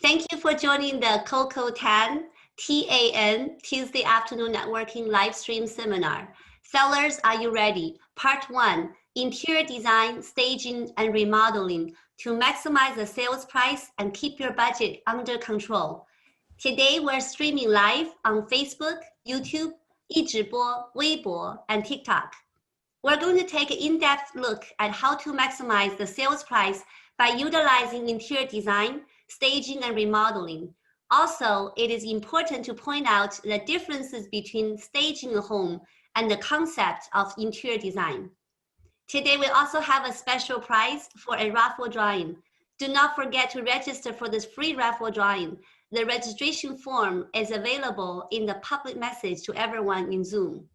Thank you for joining the Coco TAN, TAN, Tuesday Afternoon Networking live stream seminar. Sellers, are you ready? Part 1, Interior Design, Staging, and Remodeling to maximize the sales price and keep your budget under control. Today, we're streaming live on Facebook, YouTube, 一直播, Weibo, and TikTok. We're going to take an in-depth look at how to maximize the sales price by utilizing interior design, staging, and remodeling. Also, it is important to point out the differences between staging a home and the concept of interior design. Today, we also have a special prize for a raffle drawing. Do not forget to register for this free raffle drawing. The registration form is available in the public message to everyone in Zoom.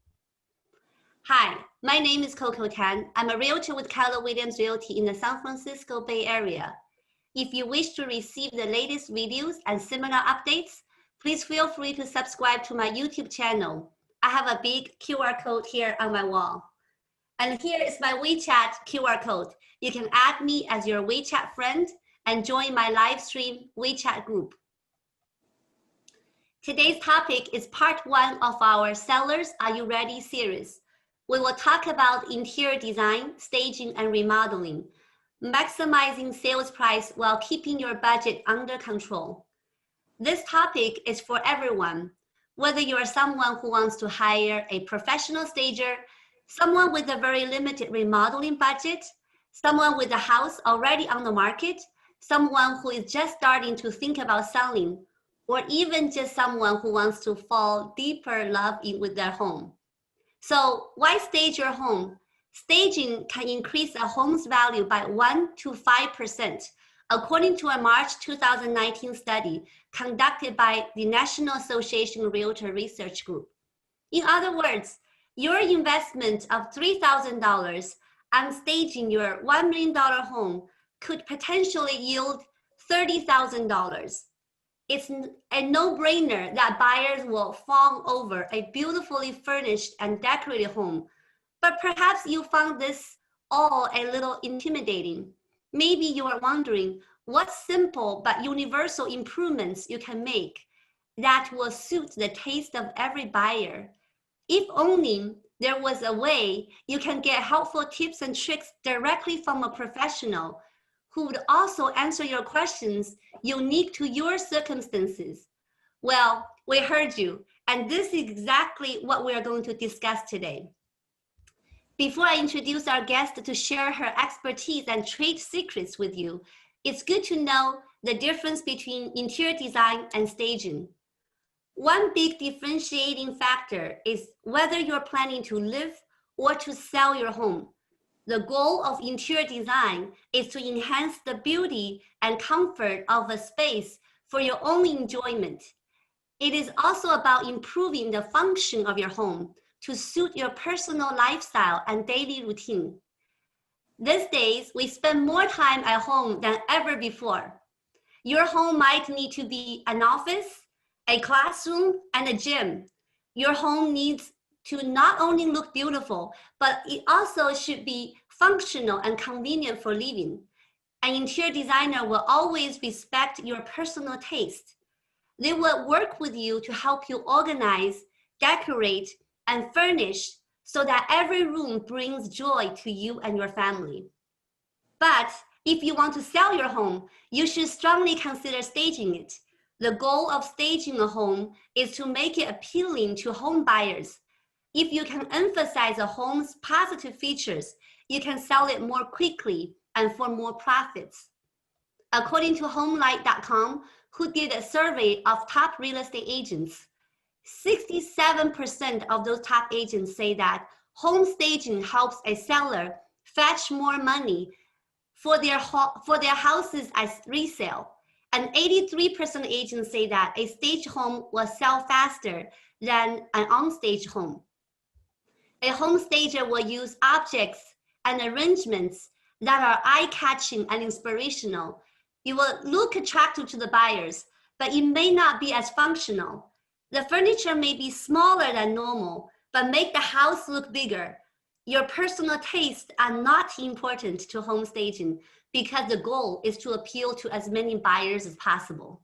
Hi, my name is Coco Tan. I'm a realtor with Keller Williams Realty in the San Francisco Bay Area. If you wish to receive the latest videos and seminar updates, please feel free to subscribe to my YouTube channel. I have a big QR code here on my wall. And here is my WeChat QR code. You can add me as your WeChat friend and join my live stream WeChat group. Today's topic is part 1 of our Sellers, Are You Ready series. We will talk about interior design, staging, and remodeling, maximizing sales price while keeping your budget under control. This topic is for everyone, whether you are someone who wants to hire a professional stager, someone with a very limited remodeling budget, someone with a house already on the market, someone who is just starting to think about selling, or even just someone who wants to fall deeper in love with their home. So why stage your home? Staging can increase a home's value by 1 to 5%, according to a March 2019 study conducted by the National Association Realtor Research Group. In other words, your investment of $3,000 on staging your $1 million home could potentially yield $30,000. It's a no-brainer that buyers will fawn over a beautifully furnished and decorated home. But perhaps you found this all a little intimidating. Maybe you are wondering what simple but universal improvements you can make that will suit the taste of every buyer. If only there was a way you can get helpful tips and tricks directly from a professional who would also answer your questions unique to your circumstances. Well, we heard you, and this is exactly what we are going to discuss today. Before I introduce our guest to share her expertise and trade secrets with you, it's good to know the difference between interior design and staging. One big differentiating factor is whether you're planning to live or to sell your home. The goal of interior design is to enhance the beauty and comfort of a space for your own enjoyment. It is also about improving the function of your home to suit your personal lifestyle and daily routine. These days, we spend more time at home than ever before. Your home might need to be an office, a classroom, and a gym. Your home needs to not only look beautiful, but it also should be functional and convenient for living. An interior designer will always respect your personal taste. They will work with you to help you organize, decorate, and furnish so that every room brings joy to you and your family. But if you want to sell your home, you should strongly consider staging it. The goal of staging a home is to make it appealing to home buyers. If you can emphasize a home's positive features, you can sell it more quickly and for more profits. According to HomeLight.com, who did a survey of top real estate agents, 67% of those top agents say that home staging helps a seller fetch more money for their houses as resale. And 83% agents say that a staged home will sell faster than an unstaged home. A home stager will use objects and arrangements that are eye-catching and inspirational. It will look attractive to the buyers, but it may not be as functional. The furniture may be smaller than normal, but make the house look bigger. Your personal tastes are not important to home staging because the goal is to appeal to as many buyers as possible.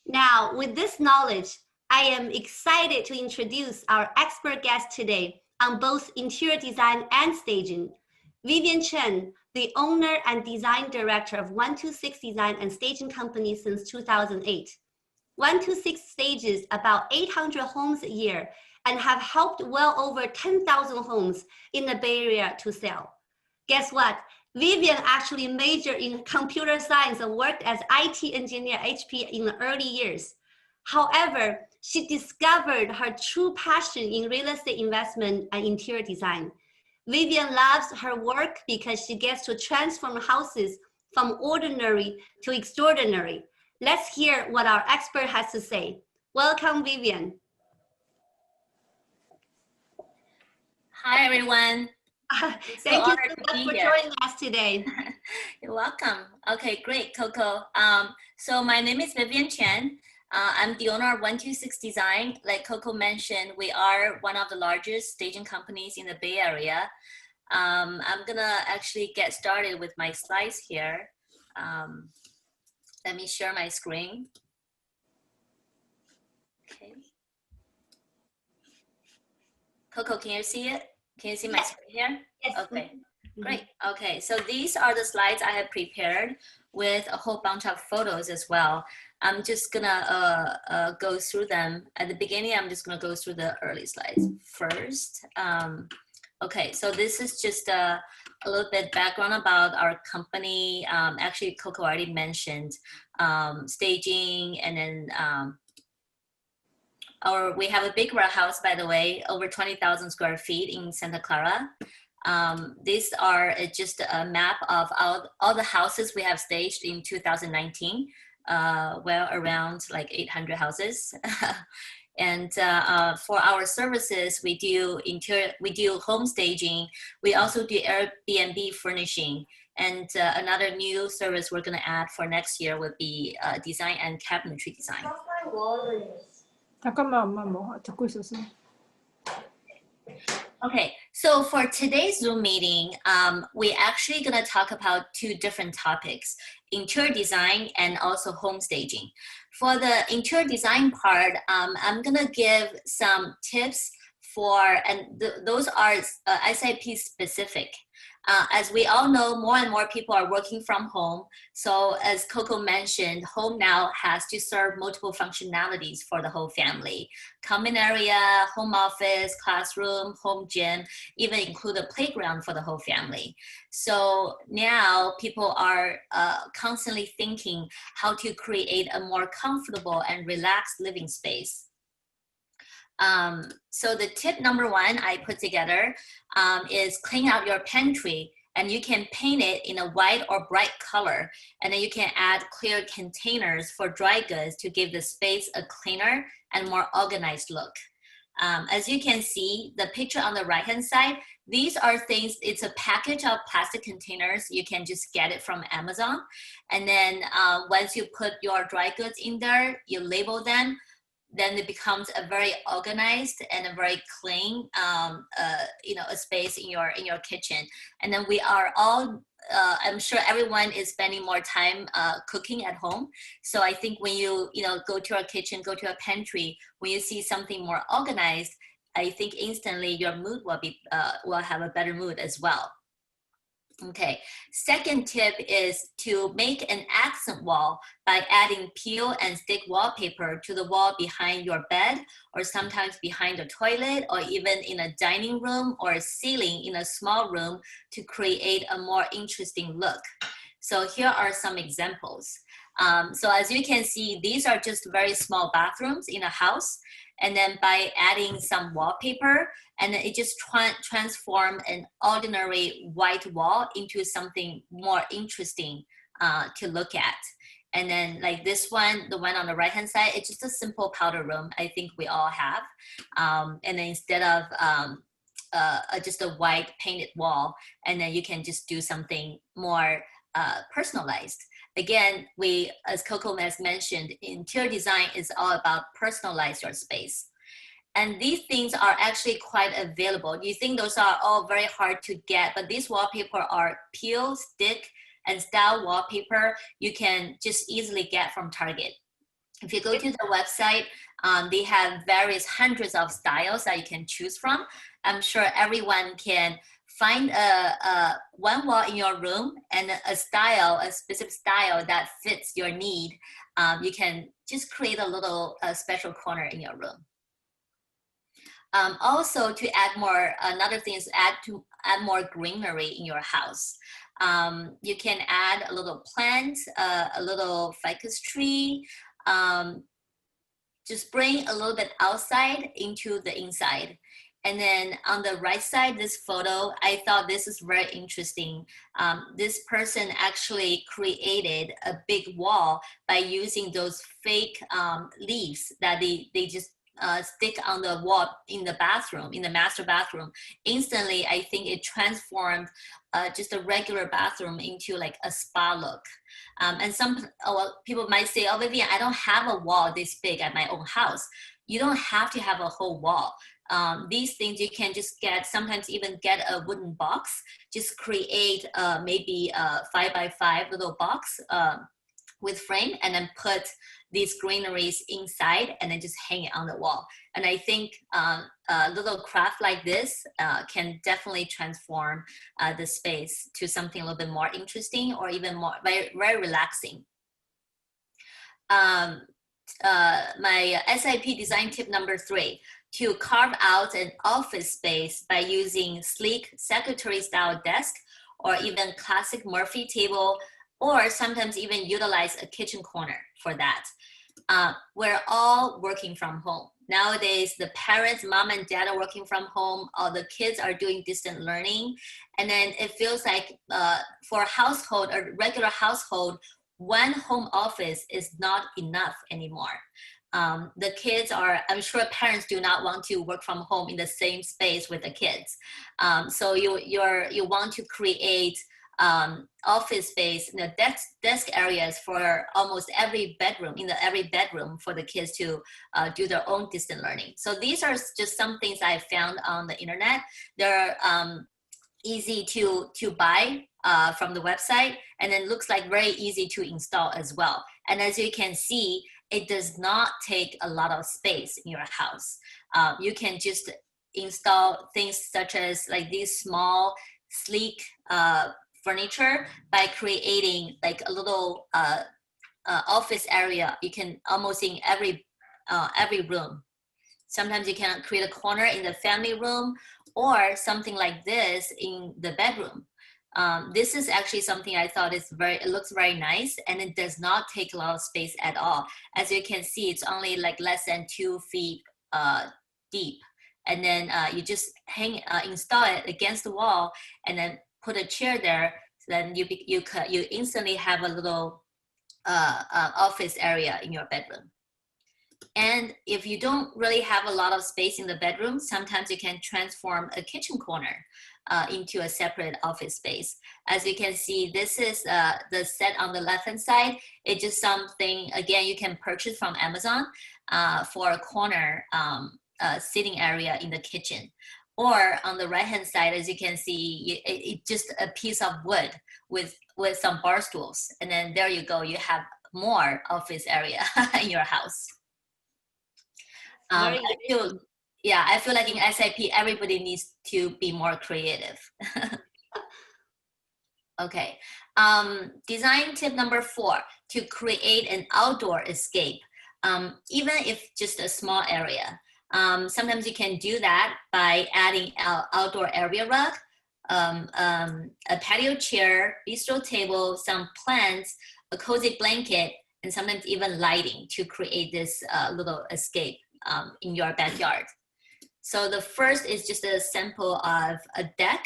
Now, with this knowledge, I am excited to introduce our expert guest today on both interior design and staging. Vivian Chen, the owner and design director of 126 Design and Staging Company since 2008. 126 stages about 800 homes a year and have helped well over 10,000 homes in the Bay Area to sell. Guess what? Vivian actually majored in computer science and worked as IT engineer at HP in the early years. However, she discovered her true passion in real estate investment and interior design. Vivian loves her work because she gets to transform houses from ordinary to extraordinary. Let's hear what our expert has to say. Welcome, Vivian. Hi, everyone. Thank you so much for joining us today. You're welcome. Okay, great, Coco. So my name is Vivian Chen. I'm the owner of 126 Design. Like Coco mentioned, we are one of the largest staging companies in the Bay Area. I'm gonna actually get started with my slides here. Let me share my screen. Okay. Coco, can you see it? Can you see my screen here? Yes. Okay, great. Okay, so these are the slides I have prepared with a whole bunch of photos as well. I'm just gonna go through them. At the beginning, I'm just gonna go through the early slides first. Okay, so this is just a little bit background about our company. Actually, Coco already mentioned staging, and then we have a big warehouse, by the way, over 20,000 square feet in Santa Clara. These are just a map of all the houses we have staged in 2019. Well, around like 800 houses. And for our services, we do home staging. We also do Airbnb furnishing. And another new service we're gonna add for next year would be design and cabinetry design. 잠깐만 엄마 뭐 듣고 있었어. Okay, so for today's Zoom meeting, we're actually gonna talk about two different topics, interior design and also home staging. For the interior design part, I'm gonna give some tips those are SIP specific. As we all know, more and more people are working from home. So as Coco mentioned, home now has to serve multiple functionalities for the whole family. Common area, home office, classroom, home gym, even include a playground for the whole family. So now people are constantly thinking how to create a more comfortable and relaxed living space. So the tip number one I put together is clean out your pantry, and you can paint it in a white or bright color. And then you can add clear containers for dry goods to give the space a cleaner and more organized look. As you can see, the picture on the right-hand side, these are things, it's a package of plastic containers. You can just get it from Amazon. And then once you put your dry goods in there, you label them, then it becomes a very organized and a very clean, a space in your kitchen. And then we are all, I'm sure everyone is spending more time cooking at home. So I think when you go to our kitchen, go to a pantry, when you see something more organized, I think instantly your mood will have a better mood as well. Okay, second tip is to make an accent wall by adding peel and stick wallpaper to the wall behind your bed, or sometimes behind the toilet, or even in a dining room or a ceiling in a small room to create a more interesting look. So here are some examples. So as you can see, these are just very small bathrooms in a house. And then by adding some wallpaper, and it just transform an ordinary white wall into something more interesting to look at. And then like this one, the one on the right-hand side, it's just a simple powder room. I think we all have. And then instead of just a white painted wall, and then you can just do something more personalized. Again, as Coco has mentioned, interior design is all about personalize your space. And these things are actually quite available. You think those are all very hard to get, but these wallpaper are peel, stick, and style wallpaper you can just easily get from Target. If you go to the website, they have various hundreds of styles that you can choose from. I'm sure everyone can find one wall in your room and a style, a specific style that fits your need. You can just create a little special corner in your room. Also, to add more, another thing is add more greenery in your house. You can add a little plant, a little ficus tree. Just bring a little bit outside into the inside. And then on the right side, this photo, I thought this is very interesting. This person actually created a big wall by using those fake leaves that they just stick on the wall in the bathroom, in the master bathroom. Instantly, I think it transformed just a regular bathroom into like a spa look. And some people might say, oh, Vivian, I don't have a wall this big at my own house. You don't have to have a whole wall. These things you can just get, sometimes even get a wooden box, just create maybe a 5x5 little box with frame, and then put these greeneries inside and then just hang it on the wall. And I think a little craft like this can definitely transform the space to something a little bit more interesting or even more very, very relaxing. My SIP design tip number 3, to carve out an office space by using sleek secretary style desk or even classic Murphy table, or sometimes even utilize a kitchen corner for that. We're all working from home. Nowadays, the parents, mom and dad are working from home, all the kids are doing distant learning. And then it feels like for a household, a regular household, one home office is not enough anymore. The kids are, I'm sure parents do not want to work from home in the same space with the kids. So you want to create office space, desk areas for almost every bedroom, every bedroom for the kids to do their own distant learning. So these are just some things I found on the internet. They're easy to buy from the website, and then looks like very easy to install as well. And as you can see, it does not take a lot of space in your house. You can just install things such as like these small, sleek furniture by creating like a little office area. You can almost in every room. Sometimes you can create a corner in the family room or something like this in the bedroom. This is actually something I thought it looks very nice, and it does not take a lot of space at all. As you can see, it's only like less than 2 feet deep. And then you just install it against the wall and then put a chair there. So then you instantly have a little office area in your bedroom. And if you don't really have a lot of space in the bedroom, sometimes you can transform a kitchen corner into a separate office space. As you can see, this is the set on the left-hand side. It's just something, again, you can purchase from Amazon for a corner sitting area in the kitchen. Or on the right-hand side, as you can see, it's just a piece of wood with some bar stools. And then there you go, you have more office area in your house. I feel like in SIP, everybody needs to be more creative. Okay. Design tip number 4, to create an outdoor escape, even if just a small area. Sometimes you can do that by adding an outdoor area rug, a patio chair, bistro table, some plants, a cozy blanket, and sometimes even lighting to create this little escape in your backyard. So the first is just a sample of a deck,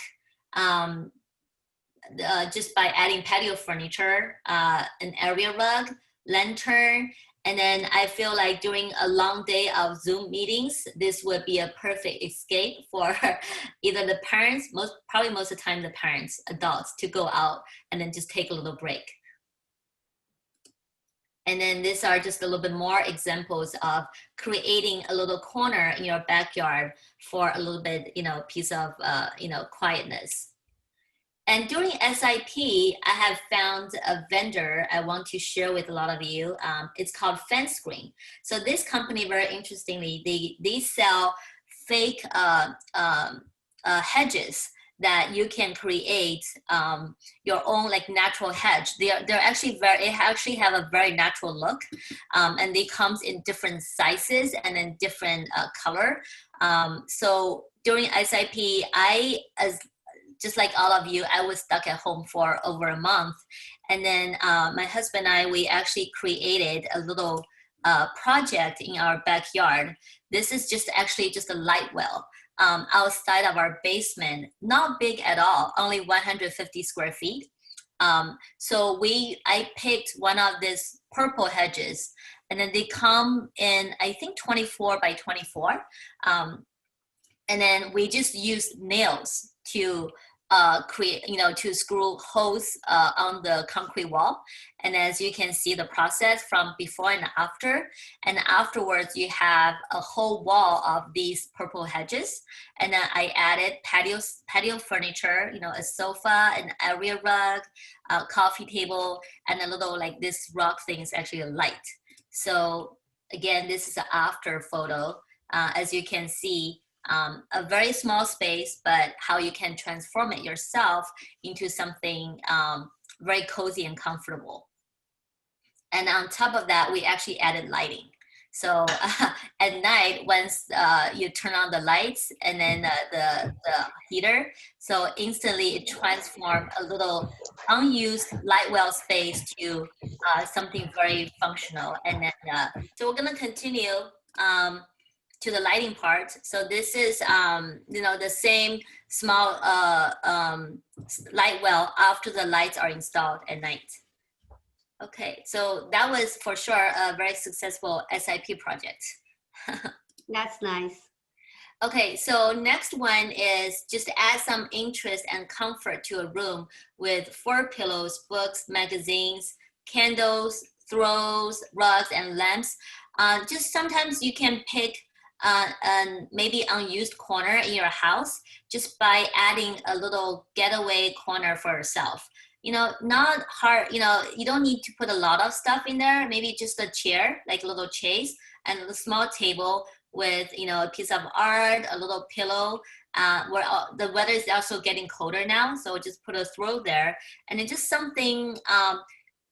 just by adding patio furniture, an area rug, lantern, and then I feel like during a long day of Zoom meetings, this would be a perfect escape for either the parents, probably most of the time the parents, adults, to go out and then just take a little break. And then these are just a little bit more examples of creating a little corner in your backyard for a little bit, piece of, quietness. And during SIP, I have found a vendor I want to share with a lot of you. It's called Fence Screen. So this company, very interestingly, they sell fake hedges that you can create your own like natural hedge. They're actually it actually have a very natural look, and they comes in different sizes and in different color. So during SIP, just like all of you, I was stuck at home for over a month. And then my husband and I, we actually created a little project in our backyard. This is actually just a light well outside of our basement, not big at all, only 150 square feet. So I picked one of these purple hedges, and then they come in, I think 24 by 24. And then we just use nails to create, to screw holes on the concrete wall. And as you can see the process from before and after, and afterwards you have a whole wall of these purple hedges. And then I added patio furniture, a sofa, an area rug, a coffee table, and a little like this rock thing is actually a light. So again, this is an after photo. As you can see, a very small space, but how you can transform it yourself into something very cozy and comfortable. And on top of that, we actually added lighting. So at night, once you turn on the lights and then the heater, so instantly it transforms a little unused light well space to something very functional. And then, so we're gonna continue to the lighting part. So this is, the same small light well after the lights are installed at night. Okay, so that was for sure a very successful SIP project. That's nice. Okay, so next one is just add some interest and comfort to a room with 4 pillows, books, magazines, candles, throws, rugs, and lamps. Just sometimes you can pick maybe unused corner in your house just by adding a little getaway corner for yourself. Not hard, you don't need to put a lot of stuff in there, maybe just a chair, like a little chaise, and a small table with, a piece of art, a little pillow, where the weather is also getting colder now, so just put a throw there. And it's just something,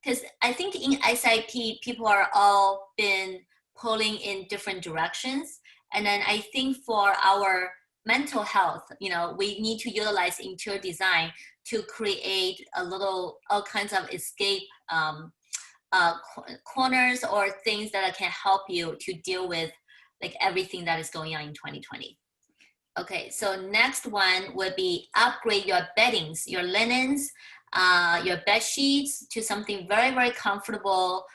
because I think in SIP, people are all been pulling in different directions. And then I think for our mental health, we need to utilize interior design to create all kinds of escape corners or things that can help you to deal with like everything that is going on in 2020. Okay, so next one would be upgrade your beddings, your linens, your bed sheets to something very, very comfortable,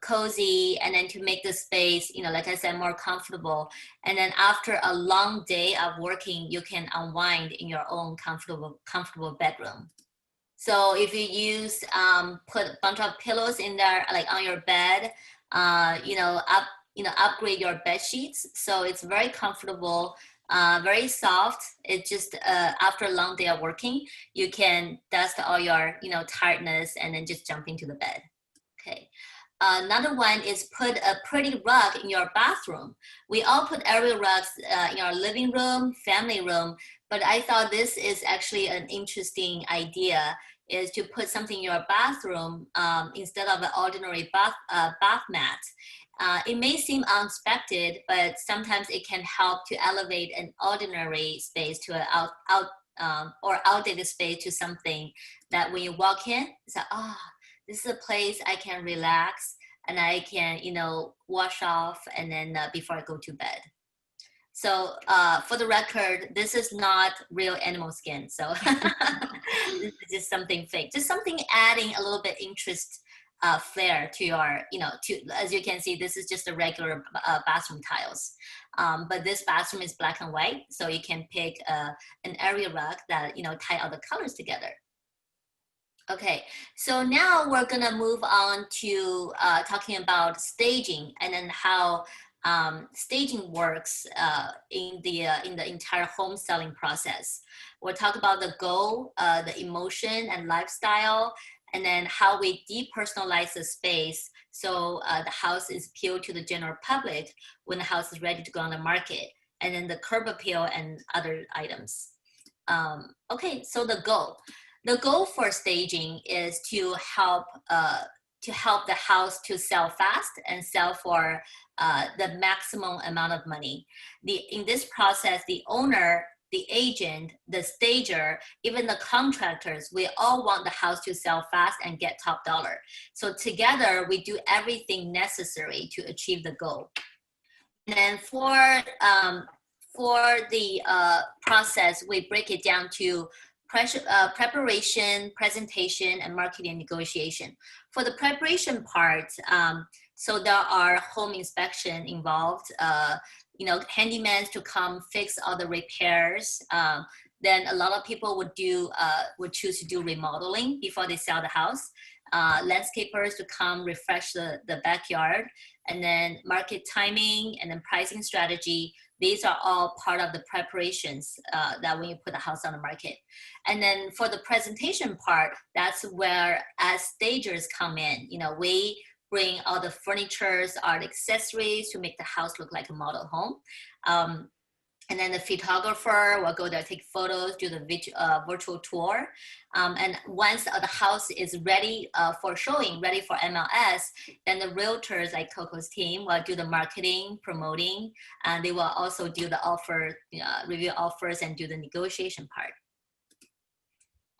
cozy, and then to make the space, like I said, more comfortable. And then after a long day of working, you can unwind in your own comfortable bedroom. So if you use, put a bunch of pillows in there, like on your bed, upgrade your bed sheets. So it's very comfortable, very soft. It just, after a long day of working, you can dust all your, tiredness and then just jump into the bed. Okay. Another one is put a pretty rug in your bathroom. We all put area rugs in our living room, family room, but I thought this is actually an interesting idea, is to put something in your bathroom instead of an ordinary bath mat. It may seem unexpected, but sometimes it can help to elevate an ordinary space to an outdated space to something that when you walk in, it's like, this is a place I can relax and I can, wash off and then before I go to bed. So for the record, this is not real animal skin. So this is just something fake, just something adding a little bit interest, flair to your, as you can see, this is just a regular bathroom tiles. But this bathroom is black and white. So you can pick an area rug that, tie all the colors together. Okay, so now we're gonna move on to talking about staging and then how staging works in the entire home selling process. We'll talk about the goal, the emotion and lifestyle, and then how we depersonalize the space so the house is appealed to the general public when the house is ready to go on the market, and then the curb appeal and other items. Okay, so the goal for staging is to help the house to sell fast and sell for the maximum amount of money. In this process, the owner, the agent, the stager, even the contractors, we all want the house to sell fast and get top dollar. So together, we do everything necessary to achieve the goal. And then for the process, we break it down to preparation, presentation, and marketing negotiation. For the preparation part, so there are home inspection involved, handymans to come fix all the repairs. Then a lot of people would choose to do remodeling before they sell the house. Landscapers to come refresh the backyard, and then market timing and then pricing strategy. These are all part of the preparations that when you put the house on the market. And then for the presentation part, that's where as stagers come in, we bring all the furnitures, all the accessories to make the house look like a model home. And then the photographer will go there, take photos, do the virtual tour. And once the house is ready for showing, ready for MLS, then the realtors like Coco's team will do the marketing, promoting, and they will also do the offer, review offers and do the negotiation part.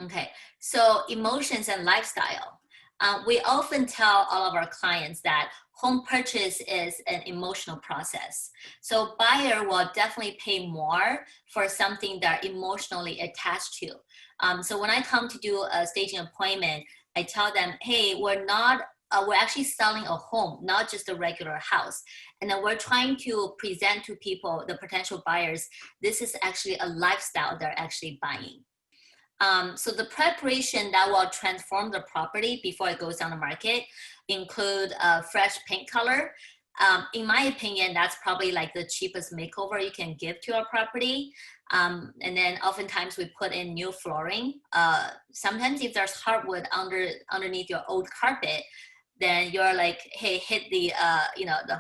Okay, so emotions and lifestyle. We often tell all of our clients that home purchase is an emotional process. So buyer will definitely pay more for something they're emotionally attached to. So when I come to do a staging appointment, I tell them, hey, we're actually selling a home, not just a regular house. And then we're trying to present to people, the potential buyers, this is actually a lifestyle they're actually buying. So the preparation that will transform the property before it goes on the market include a fresh paint color. In my opinion, that's probably like the cheapest makeover you can give to a property. And then oftentimes we put in new flooring. Sometimes if there's hardwood underneath your old carpet, then you're like, hey, hit the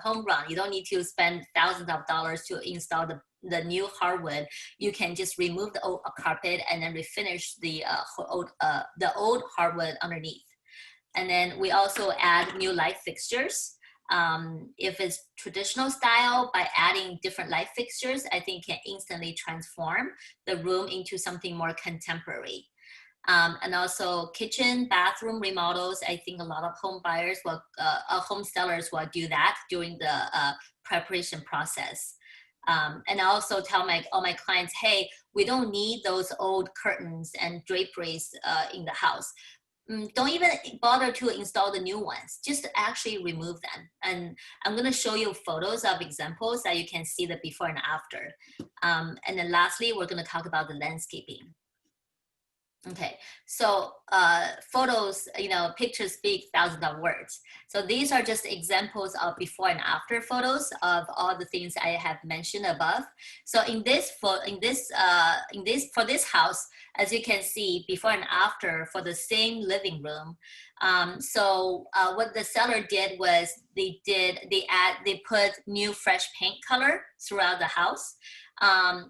home run. You don't need to spend thousands of dollars to install the new hardwood. You can just remove the old carpet and then refinish the old hardwood underneath. And then we also add new light fixtures. If it's traditional style, by adding different light fixtures, I think can instantly transform the room into something more contemporary. And also kitchen, bathroom remodels. I think a lot of home sellers will do that during the preparation process. And I also tell all my clients, hey, we don't need those old curtains and draperies in the house. Don't even bother to install the new ones, just actually remove them. And I'm gonna show you photos of examples that you can see the before and after. And then lastly, we're gonna talk about the landscaping. Okay, so photos, pictures speak thousands of words. So these are just examples of before and after photos of all the things I have mentioned above. So for this house, as you can see, before and after for the same living room. So what the seller did was they put new fresh paint color throughout the house.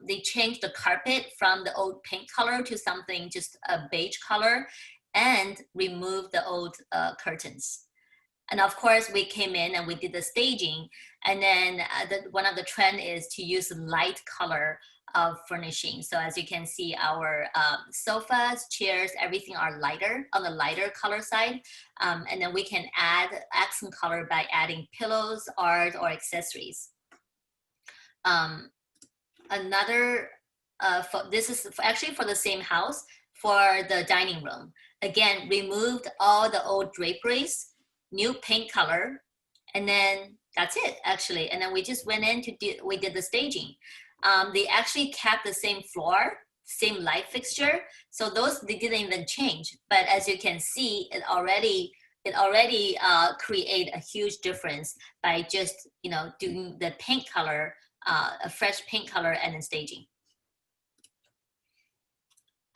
They changed the carpet from the old paint color to something just a beige color and removed the old curtains. And of course, we came in and we did the staging. And then one of the trend is to use light color of furnishing. So as you can see, our sofas, chairs, everything are lighter, on the lighter color side. And then we can add accent color by adding pillows, art, or accessories. This is actually for the same house, for the dining room. Again, removed all the old draperies, new paint color, and then that's it actually. And then we just went in we did the staging. They actually kept the same floor, same light fixture. So those, they didn't even change. But as you can see, it already it already create a huge difference by just, you know, doing the paint color, a fresh paint color and then staging.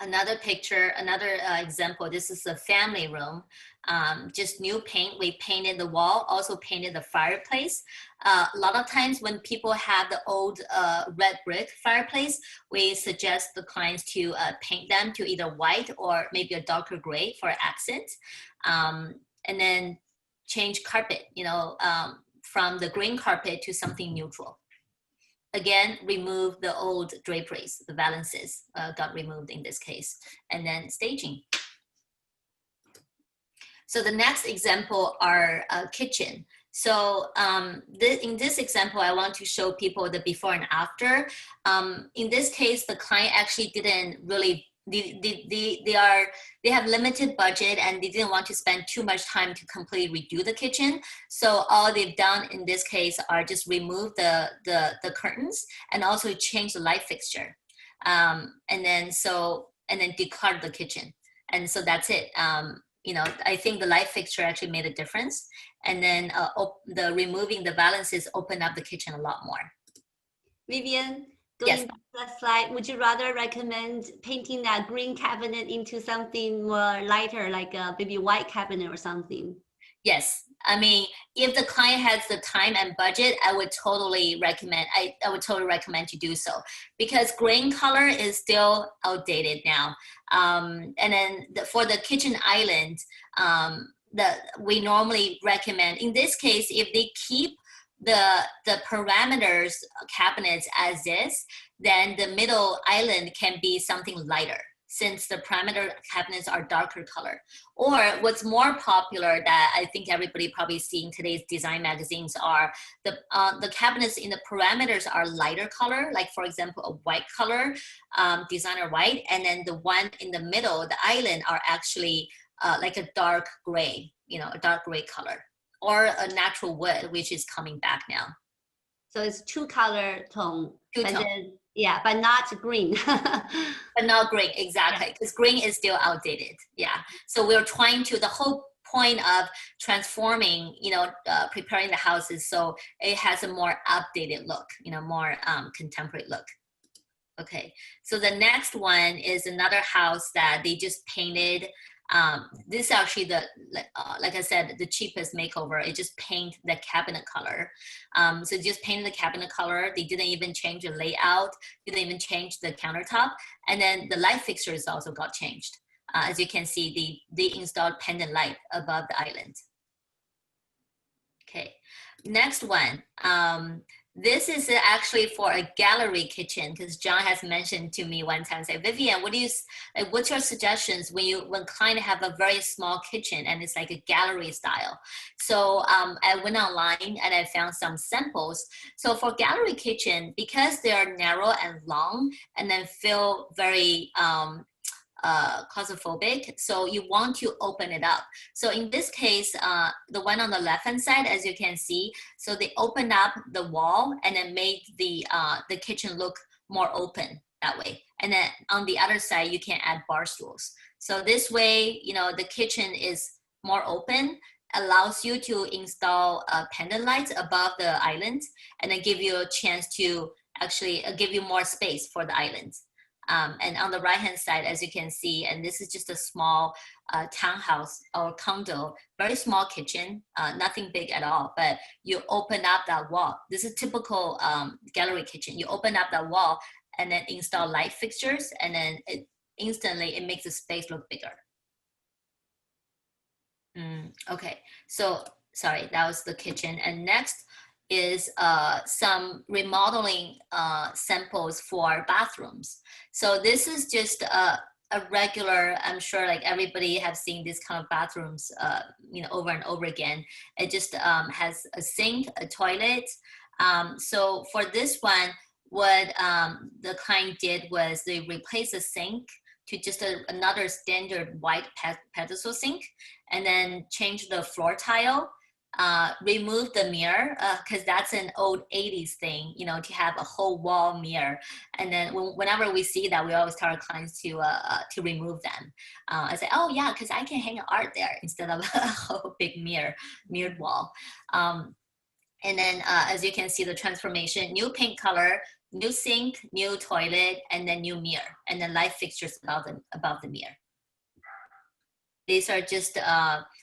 Another picture, another example, this is a family room, just new paint. We painted the wall, also painted the fireplace. A lot of times when people have the old red brick fireplace, we suggest the clients to paint them to either white or maybe a darker gray for accent. And then change carpet, you know, from the green carpet to something neutral. Again, remove the old draperies, the valances got removed in this case, and then staging. So the next example are kitchen. So in this example, I want to show people the before and after. In this case, the client actually didn't really, they have limited budget and they didn't want to spend too much time to completely redo the kitchen. So all they've done in this case are just remove the curtains and also change the light fixture. And then declutter the kitchen. And so that's it. You know, I think the light fixture actually made a difference. And then the removing the valances opened up the kitchen a lot more. Vivian, going back to that slide, would you rather recommend painting that green cabinet into something more lighter, like a maybe white cabinet or something? Yes. I mean, if the client has the time and budget, I would totally recommend, I would totally recommend to do so, because green color is still outdated now. And then for the kitchen island, we normally recommend, in this case, if they keep the parameters cabinets as is, then the middle island can be something lighter, since the parameter cabinets are darker color. Or what's more popular that I think everybody probably see in today's design magazines are the cabinets in the parameters are lighter color, like for example, a white color, designer white, and then the one in the middle, the island, are actually like a dark gray, you know, a dark gray color, or a natural wood, which is coming back now. So it's two color tone. Two-tone. Yeah, but not green. But not green, exactly, because green is still outdated. Yeah, so we're trying to, the whole point of transforming, you know, preparing the houses so it has a more updated look, you know, more contemporary look. Okay, so the next one is another house that they just painted. This is actually the, like I said, the cheapest makeover. It just paint the cabinet color. So just painted the cabinet color. They didn't even change the layout. Didn't even change the countertop. And then the light fixtures also got changed. As you can see, they installed pendant light above the island. Okay, next one. This is actually for a gallery kitchen, because John has mentioned to me one time, say, Vivian, what's your suggestions when client have a very small kitchen and it's like a gallery style? So I went online and I found some samples. So for gallery kitchen, because they are narrow and long and then feel very claustrophobic, so you want to open it up. So in this case, the one on the left hand side, as you can see, so they opened up the wall and then made the kitchen look more open that way. And then on the other side, you can add bar stools. So this way, you know, the kitchen is more open, allows you to install pendant lights above the island, and then give you a chance to actually give you more space for the island. And on the right hand side, as you can see, and this is just a small townhouse or condo, very small kitchen, nothing big at all, but you open up that wall. This is typical gallery kitchen. You open up that wall and then install light fixtures, and then instantly it makes the space look bigger. Okay, so sorry, that was the kitchen. And next is some remodeling samples for bathrooms. So this is just a regular, I'm sure like everybody have seen this kind of bathrooms, you know, over and over again. It just has a sink, a toilet. So for this one, what the client did was they replaced the sink to just another standard white pedestal sink, and then change the floor tile, remove the mirror, because that's an old 80s thing, you know, to have a whole wall mirror. And then whenever we see that, we always tell our clients to remove them. I say, oh yeah, because I can hang art there instead of a whole big mirrored wall. And then as you can see, the transformation, new paint color, new sink, new toilet, and then new mirror, and then light fixtures above the mirror. These are just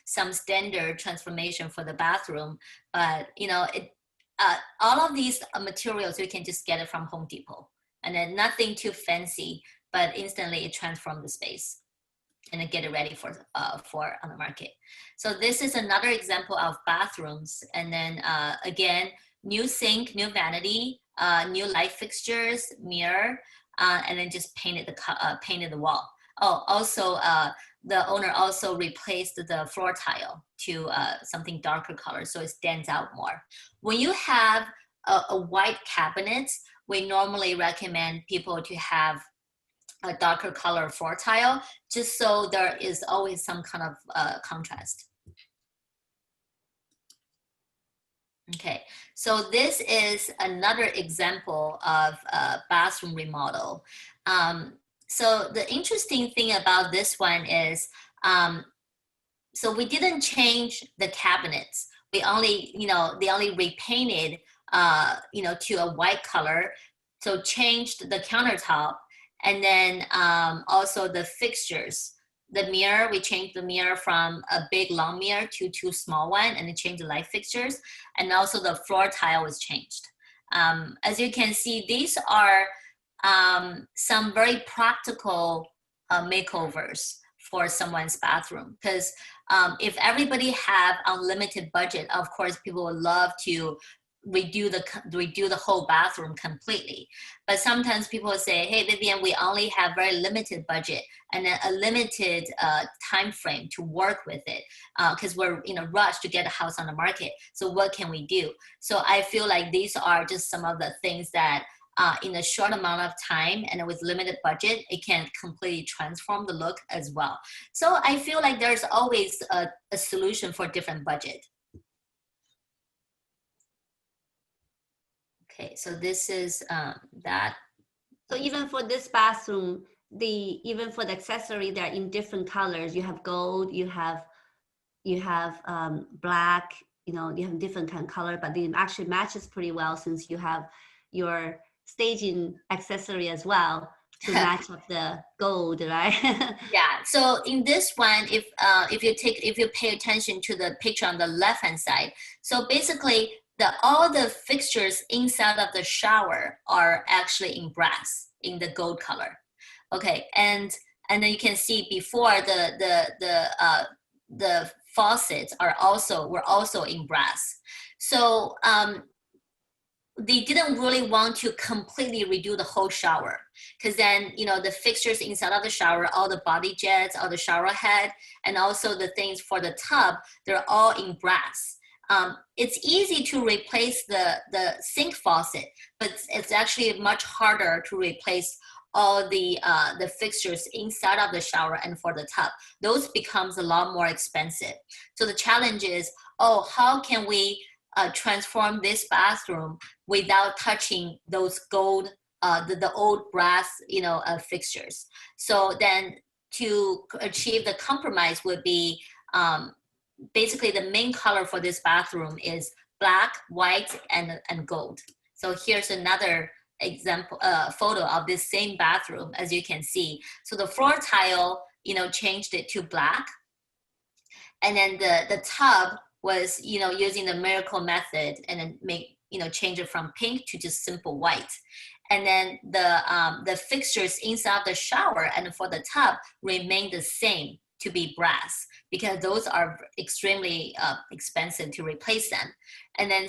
some standard transformation for the bathroom, but you know, all of these materials you can just get it from Home Depot, and then nothing too fancy, but instantly it transforms the space and then get it ready for on the market. So this is another example of bathrooms, and then again, new sink, new vanity, new light fixtures, mirror, and then just painted the wall. Oh, also the owner also replaced the floor tile to something darker color, so it stands out more. When you have a white cabinet, we normally recommend people to have a darker color floor tile, just so there is always some kind of contrast. Okay, so this is another example of a bathroom remodel. So the interesting thing about this one is, so we didn't change the cabinets. We only, you know, they only repainted, you know, to a white color. So changed the countertop, and then also the fixtures. The mirror, we changed the mirror from a big long mirror to two small one, and then changed the light fixtures. And also the floor tile was changed. As you can see, these are some very practical makeovers for someone's bathroom, because if everybody have unlimited budget, of course people would love to redo the whole bathroom completely. But sometimes people will say, hey Vivian, we only have very limited budget and then a limited time frame to work with it, because we're in a rush to get a house on the market. So what can we do? So I feel like these are just some of the things that in a short amount of time and with limited budget, it can completely transform the look as well. So I feel like there's always a solution for different budget. Okay, so this is that. So even for this bathroom, even for the accessory, they're in different colors. You have gold, you have black, you know, you have different kind of color, but it actually matches pretty well since you have your staging accessory as well to match up the gold, right? Yeah. So in this one, if you pay attention to the picture on the left hand side, so basically all the fixtures inside of the shower are actually in brass, in the gold color. Okay, and then you can see before the faucets were also in brass. So they didn't really want to completely redo the whole shower, because then, you know, the fixtures inside of the shower, all the body jets, all the shower head, and also the things for the tub, they're all in brass. It's easy to replace the sink faucet, but it's actually much harder to replace all the fixtures inside of the shower and for the tub. Those becomes a lot more expensive. So the challenge is, how can we transform this bathroom without touching those gold, the old brass, you know, fixtures? So then to achieve the compromise would be, basically the main color for this bathroom is black, white, and gold. So here's another example, photo of this same bathroom, as you can see. So the floor tile, you know, changed it to black, and then the tub was, you know, using the miracle method, and then change it from pink to just simple white. And then the fixtures inside the shower and for the tub remain the same, to be brass, because those are extremely expensive to replace them. And then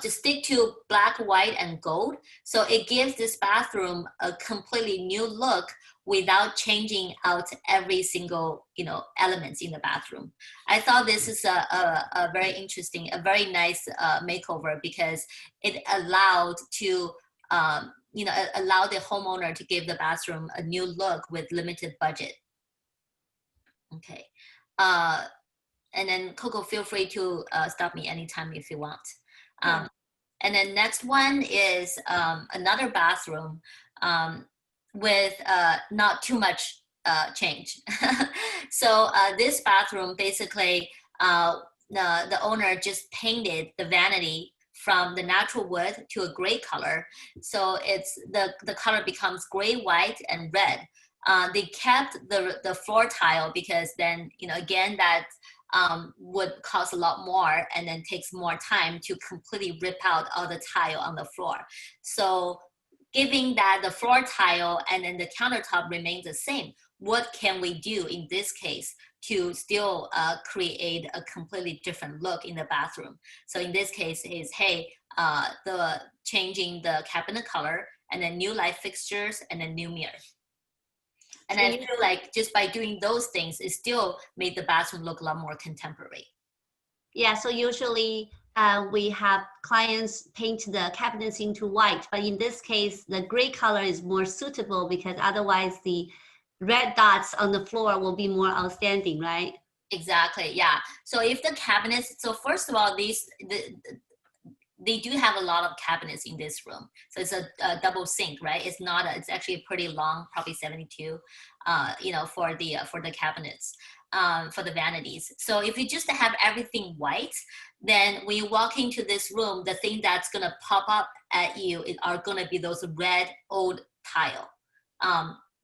just stick to black, white, and gold. So it gives this bathroom a completely new look without changing out every single, you know, elements in the bathroom. I thought this is a very interesting, a very nice makeover, because it allowed to allow the homeowner to give the bathroom a new look with limited budget. Okay, And then Coco, feel free to stop me anytime if you want. Sure. And then next one is another bathroom with not too much change. So this bathroom basically, the owner just painted the vanity from the natural wood to a gray color. So it's the color becomes gray, white, and red. They kept the floor tile because then, again, that would cost a lot more and then takes more time to completely rip out all the tile on the floor. So giving that the floor tile and then the countertop remains the same, what can we do in this case to still create a completely different look in the bathroom? So in this case is, hey, the changing the cabinet color and then new light fixtures and then new mirror. And I feel like just by doing those things, it still made the bathroom look a lot more contemporary. Yeah, so usually we have clients paint the cabinets into white, but in this case, the gray color is more suitable because otherwise the red dots on the floor will be more outstanding, right? Exactly, yeah. So if the cabinets, so first of all, they do have a lot of cabinets in this room. So it's a double sink, right? It's not, it's actually pretty long, probably 72, for the cabinets, for the vanities. So if you just have everything white, then when you walk into this room, the thing that's gonna pop up at you are gonna be those red old tile.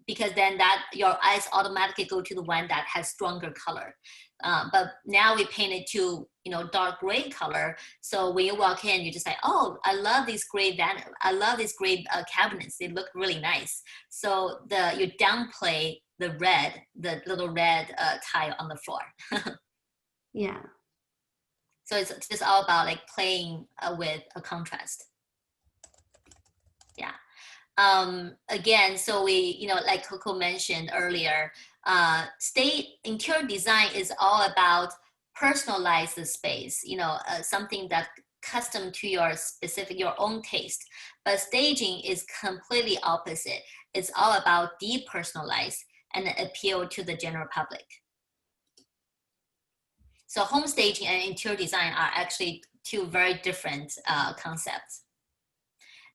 Because then that your eyes automatically go to the one that has stronger color. But now we paint it to dark gray color. So when you walk in, you just say, oh, I love these gray cabinets. They look really nice. So you downplay the little red tile on the floor. Yeah. So it's just all about like playing with a contrast. Yeah. Again, so we, like Coco mentioned earlier, interior design is all about personalize the space, something that custom to your own taste. But staging is completely opposite. It's all about depersonalize and appeal to the general public. So home staging and interior design are actually two very different concepts.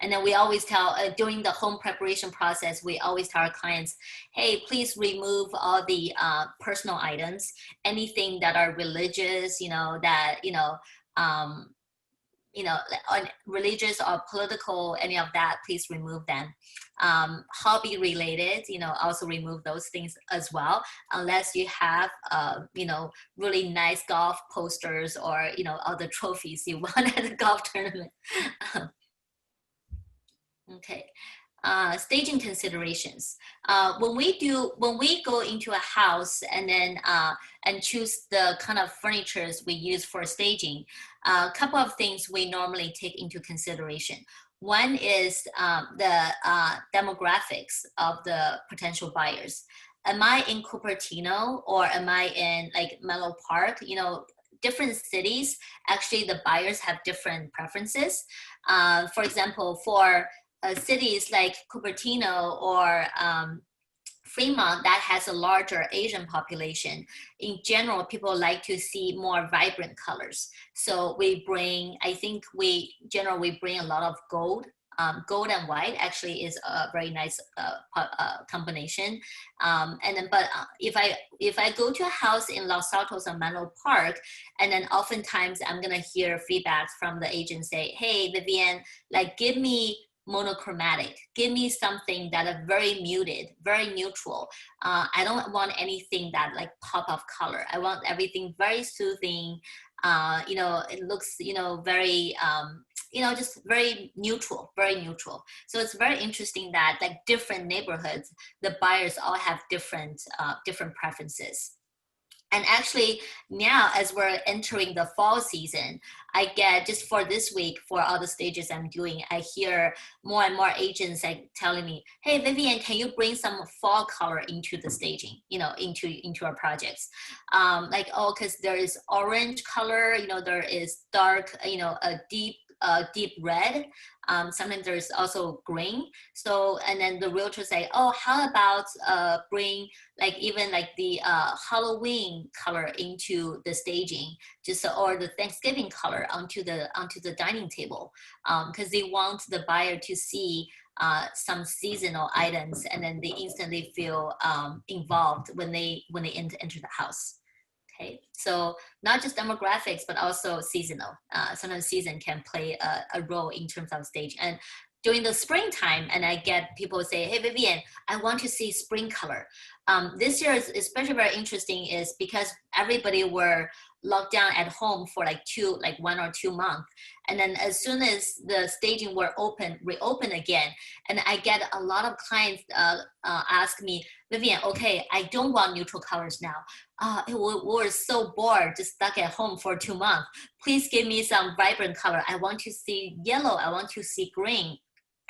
And then we always tell, during the home preparation process, we always tell our clients, hey, please remove all the personal items, anything that are religious, religious or political, any of that, please remove them. Hobby related, also remove those things as well, unless you have, really nice golf posters or, all the trophies you want at the golf tournament. Okay, staging considerations. When we go into a house and then and choose the kind of furnitures we use for staging, a couple of things we normally take into consideration. One is the demographics of the potential buyers. Am I in Cupertino or am I in like Menlo Park? Different cities, actually the buyers have different preferences. For example, for cities like Cupertino or Fremont that has a larger Asian population, in general, people like to see more vibrant colors. So we bring a lot of gold. Gold and white actually is a very nice combination. But if I go to a house in Los Altos or Menlo Park, and then oftentimes I'm gonna hear feedback from the agent say, hey, Vivian, like give me monochromatic, give me something that are very muted, very neutral. I don't want anything that like pop of color. I want everything very soothing. It looks, very, just very neutral, very neutral. So it's very interesting that like different neighborhoods, the buyers all have different preferences. And actually now, as we're entering the fall season, I get, just for this week, for all the stages I'm doing, I hear more and more agents like telling me, hey, Vivian, can you bring some fall color into the staging, into our projects? Because there is orange color, there is dark, a deep deep red. Sometimes there's also green. So, and then the realtor say, oh, how about bring like even like the Halloween color into the staging, just or the Thanksgiving color onto the dining table, because they want the buyer to see some seasonal items, and then they instantly feel involved when they enter the house. Okay, so not just demographics, but also seasonal. Sometimes season can play a role in terms of stage. And during the springtime, and I get people say, hey, Vivian, I want to see spring color. This year is especially very interesting is because everybody were locked down at home for like 1 or 2 months. And then as soon as the staging were reopen again, and I get a lot of clients ask me, Vivian, okay, I don't want neutral colors now. We were so bored, just stuck at home for 2 months. Please give me some vibrant color. I want to see yellow. I want to see green.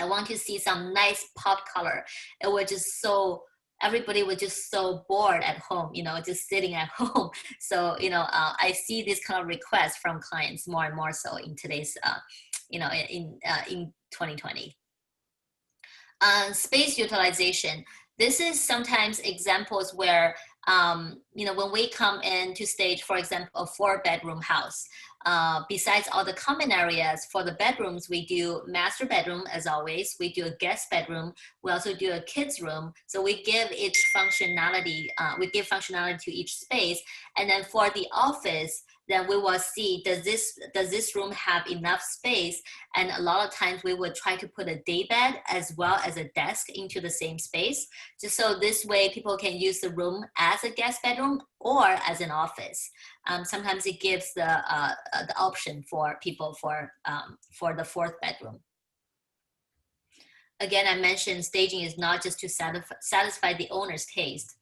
I want to see some nice pop color. It was just so, everybody was just so bored at home, just sitting at home. So, I see this kind of requests from clients more and more so in today's, in 2020. Space utilization. This is sometimes examples where, when we come in to stage, for example, a 4-bedroom house, besides all the common areas for the bedrooms, we do master bedroom as always. We do a guest bedroom. We also do a kids room. So we give each functionality. We give functionality to each space. And then for the office, then we will see, does this room have enough space? And a lot of times we would try to put a day bed as well as a desk into the same space, just so this way people can use the room as a guest bedroom or as an office. Sometimes it gives the option for people for the 4th bedroom. Again, I mentioned staging is not just to satisfy the owner's taste.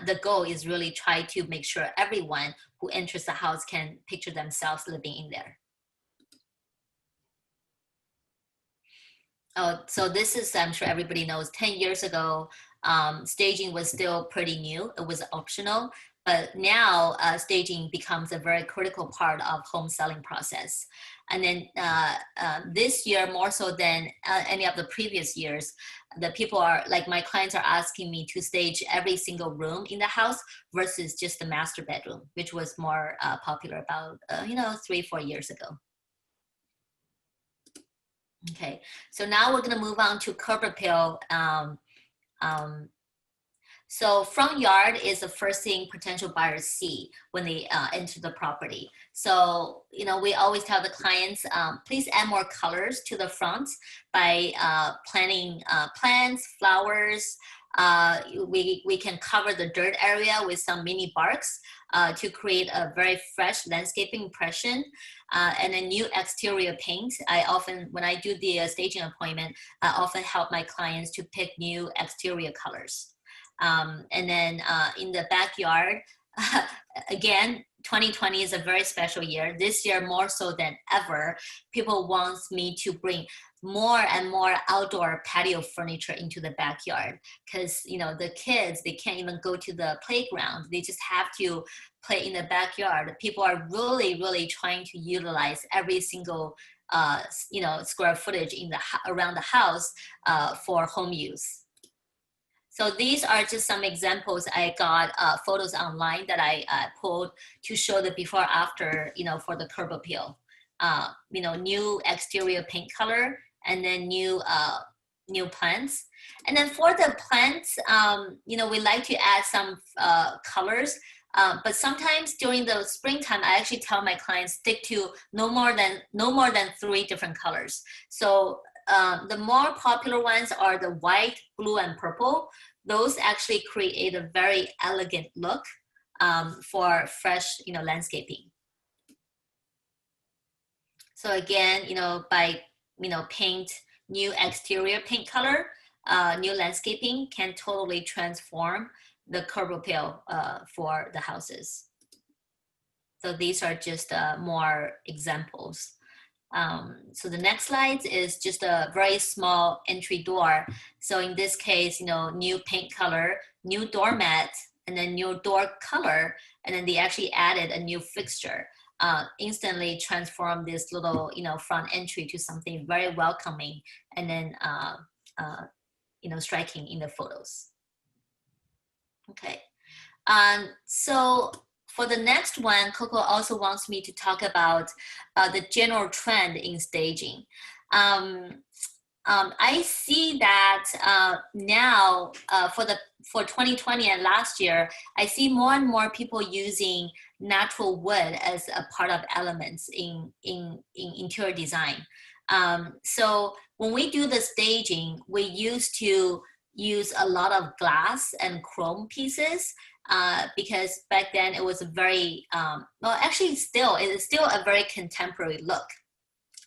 The goal is really try to make sure everyone who enters the house can picture themselves living in there. Oh, so this is, I'm sure everybody knows, 10 years ago, staging was still pretty new. It was optional. But now staging becomes a very critical part of home selling process. And then this year, more so than any of the previous years, the people are, like my clients are asking me to stage every single room in the house versus just the master bedroom, which was more popular about, 3-4 years ago. Okay, so now we're gonna move on to curb appeal. So front yard is the first thing potential buyers see when they enter the property. So, we always tell the clients, please add more colors to the front by planting plants, flowers. We can cover the dirt area with some mini barks to create a very fresh landscaping impression. And a new exterior paint. When I do the staging appointment, I often help my clients to pick new exterior colors. And then in the backyard, again, 2020 is a very special year. This year, more so than ever, people want me to bring more and more outdoor patio furniture into the backyard because, the kids, they can't even go to the playground. They just have to play in the backyard. People are really, really trying to utilize every single, square footage around the house for home use. So these are just some examples. I got photos online that I pulled to show the before after, for the curb appeal. New exterior paint color, and then new plants. And then for the plants, we like to add some colors. But sometimes during the springtime, I actually tell my clients stick to no more than 3 different colors. So the more popular ones are the white, blue, and purple. Those actually create a very elegant look for fresh, landscaping. So again, by, paint new exterior paint color, new landscaping can totally transform the curb appeal for the houses. So these are just more examples. So the next slide is just a very small entry door. So in this case, new paint color, new doormat, and then new door color, and then they actually added a new fixture. instantly transform this little, front entry to something very welcoming and then, striking in the photos. Okay. So for the next one, Coco also wants me to talk about the general trend in staging. I see that now for 2020 and last year, I see more and more people using natural wood as a part of elements in interior design. So when we do the staging, we used to use a lot of glass and chrome pieces because back then it was a very, well, actually it is still a very contemporary look.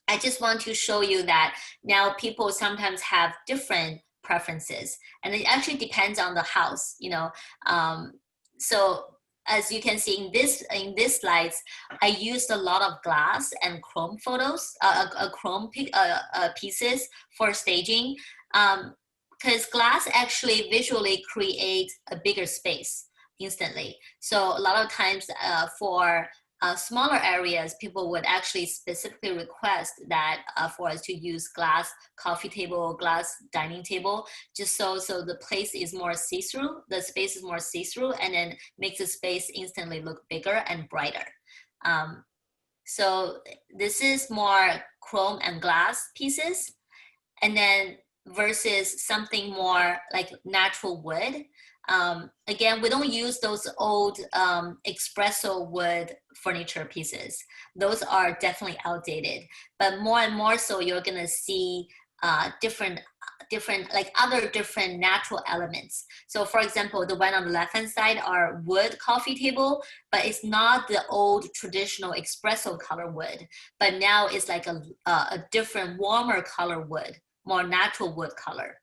I just want to show you that now people sometimes have different preferences, and it actually depends on the house, So as you can see in this slides, I used a lot of glass and chrome photos, pieces for staging, because glass actually visually creates a bigger space instantly. So a lot of times for smaller areas, people would actually specifically request that for us to use glass coffee table, glass dining table, just so the place is more see-through, the space is more see-through, and then makes the space instantly look bigger and brighter. So this is more chrome and glass pieces, and then versus something more like natural wood. Again, we don't use those old espresso wood furniture pieces. Those are definitely outdated, but more and more so you're gonna see different like other different natural elements. So for example, the one on the left hand side are wood coffee table, but it's not the old traditional espresso color wood, but now it's like a different warmer color wood, more natural wood color.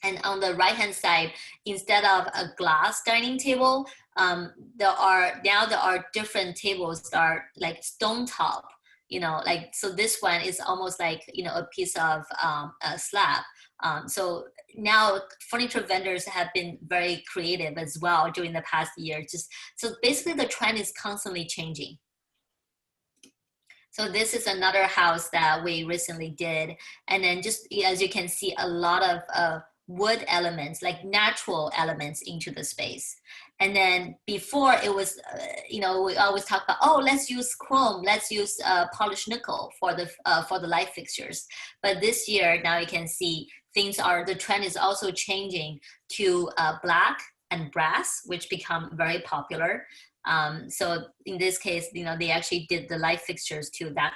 And on the right hand side, instead of a glass dining table, there are different tables that are like stone top, so this one is almost like, a piece of a slab. So now furniture vendors have been very creative as well during the past year. So basically the trend is constantly changing. So this is another house that we recently did. And then just as you can see, a lot of wood elements, like natural elements into the space. And then before it was, we always talk about, oh, let's use chrome, let's use polished nickel for the light fixtures. But this year, now you can see the trend is also changing to black and brass, which become very popular. So in this case, they actually did the light fixtures to that,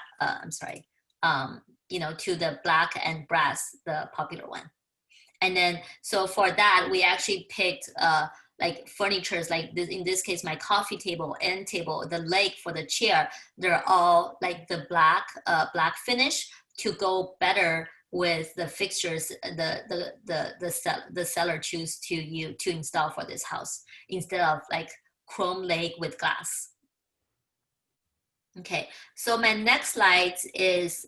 to the black and brass, the popular one. And then, so for that, we actually picked like furnitures, like this, in this case, my coffee table, end table, the leg for the chair, they're all like the black finish to go better with the fixtures the seller choose to install for this house, instead of like chrome leg with glass. Okay, so my next slide is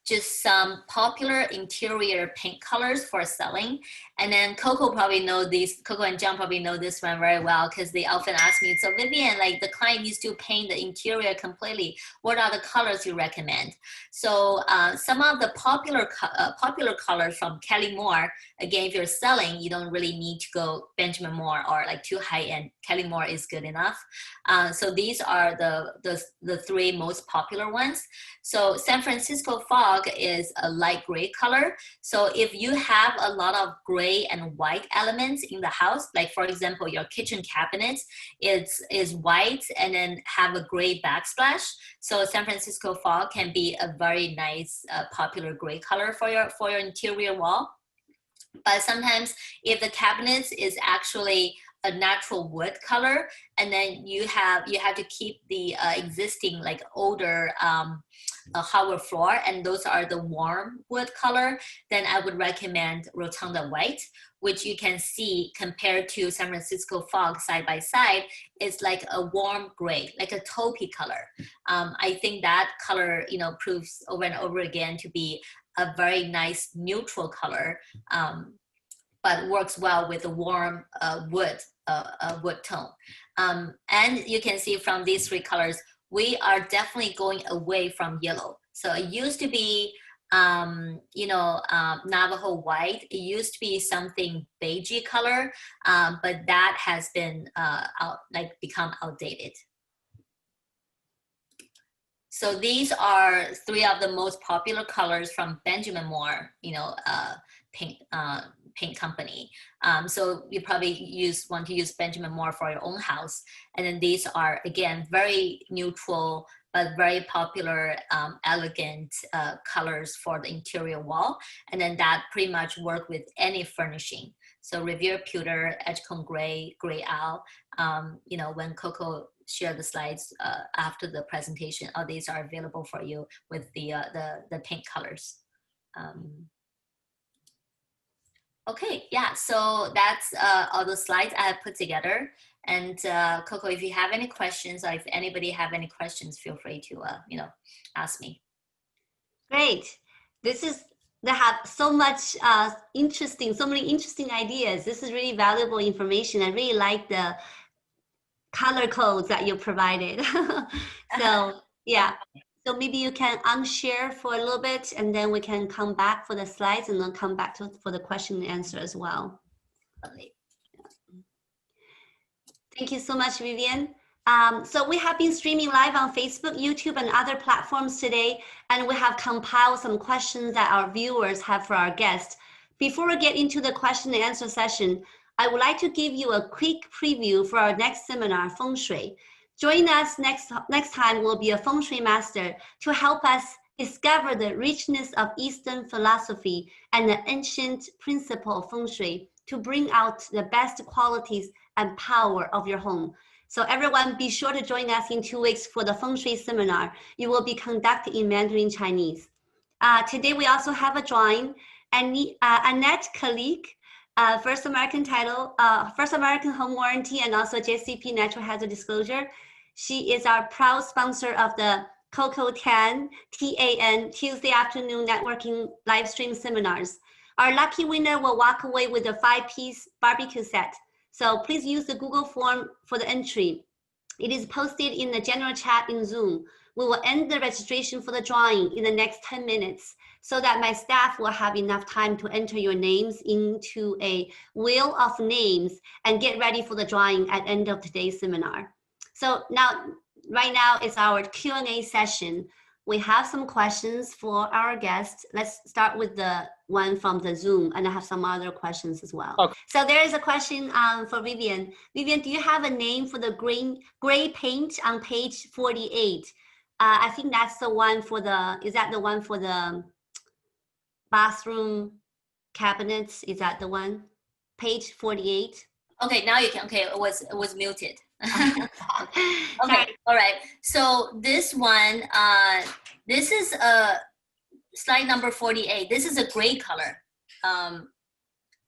just some popular interior paint colors for selling. And then Coco and John probably know this one very well, because they often ask me, so Vivian, like the client needs to paint the interior completely, what are the colors you recommend? So some of the popular colors from Kelly Moore, again, if you're selling, you don't really need to go Benjamin Moore or like too high end. Kelly Moore is good enough. So these are the three most popular ones. So San Francisco Fog is a light gray color. So if you have a lot of gray and white elements in the house, like for example, your kitchen cabinets is white and then have a gray backsplash. So San Francisco Fog can be a very nice popular gray color for your interior wall. But sometimes if the cabinets is actually a natural wood color, and then you have to keep the existing like older hardwood floor, and those are the warm wood color, then I would recommend Rotunda White, which you can see compared to San Francisco Fog side by side, it's like a warm gray, like a taupey color. I think that color, proves over and over again to be a very nice neutral color, but works well with the warm wood tone. And you can see from these three colors, we are definitely going away from yellow. So it used to be, Navajo white. It used to be something beigey color, but that has been become outdated. So these are 3 of the most popular colors from Benjamin Moore, paint company. So you probably want to use Benjamin Moore for your own house. And then these are, again, very neutral, but very popular, elegant colors for the interior wall. And then that pretty much work with any furnishing. So Revere Pewter, Edgecombe Gray, Gray Owl. When Coco share the slides after the presentation, all these are available for you with the paint colors. Okay, yeah, so that's all the slides I have put together. And Coco, if you have any questions, or if anybody have any questions, feel free to ask me. Great. They have so much so many interesting ideas. This is really valuable information. I really like the color codes that you provided. So yeah, so maybe you can unshare for a little bit, and then we can come back for the slides, and then come back for the question and answer as well. Okay. Thank you so much, Vivian. So we have been streaming live on Facebook, YouTube, and other platforms today, and we have compiled some questions that our viewers have for our guests. Before we get into the question and answer session, I would like to give you a quick preview for our next seminar, Feng Shui. Join us next time will be a Feng Shui master to help us discover the richness of Eastern philosophy and the ancient principle of Feng Shui to bring out the best qualities and power of your home. So everyone, be sure to join us in 2 weeks for the Feng Shui seminar. It will be conducted in Mandarin Chinese. Today we also have a drawing. Annette Kalik, first American title, first American home warranty, and also JCP natural hazard disclosure. She is our proud sponsor of the Coco TAN Tuesday afternoon networking live stream seminars. Our lucky winner will walk away with a 5-piece barbecue set. So please use the Google form for the entry. It is posted in the general chat in Zoom. We will end the registration for the drawing in the next 10 minutes so that my staff will have enough time to enter your names into a wheel of names and get ready for the drawing at the end of today's seminar. So right now it's our Q&A session. We have some questions for our guests. Let's start with the one from the Zoom, and I have some other questions as well. Okay. So there is a question for Vivian. Vivian, do you have a name for the gray paint on page 48? I think that's the one for is that the one for the bathroom cabinets? Is that the one? Page 48? Okay, now you can, okay, it was muted. Okay, all right. So this one, this is slide number 48. This is a gray color.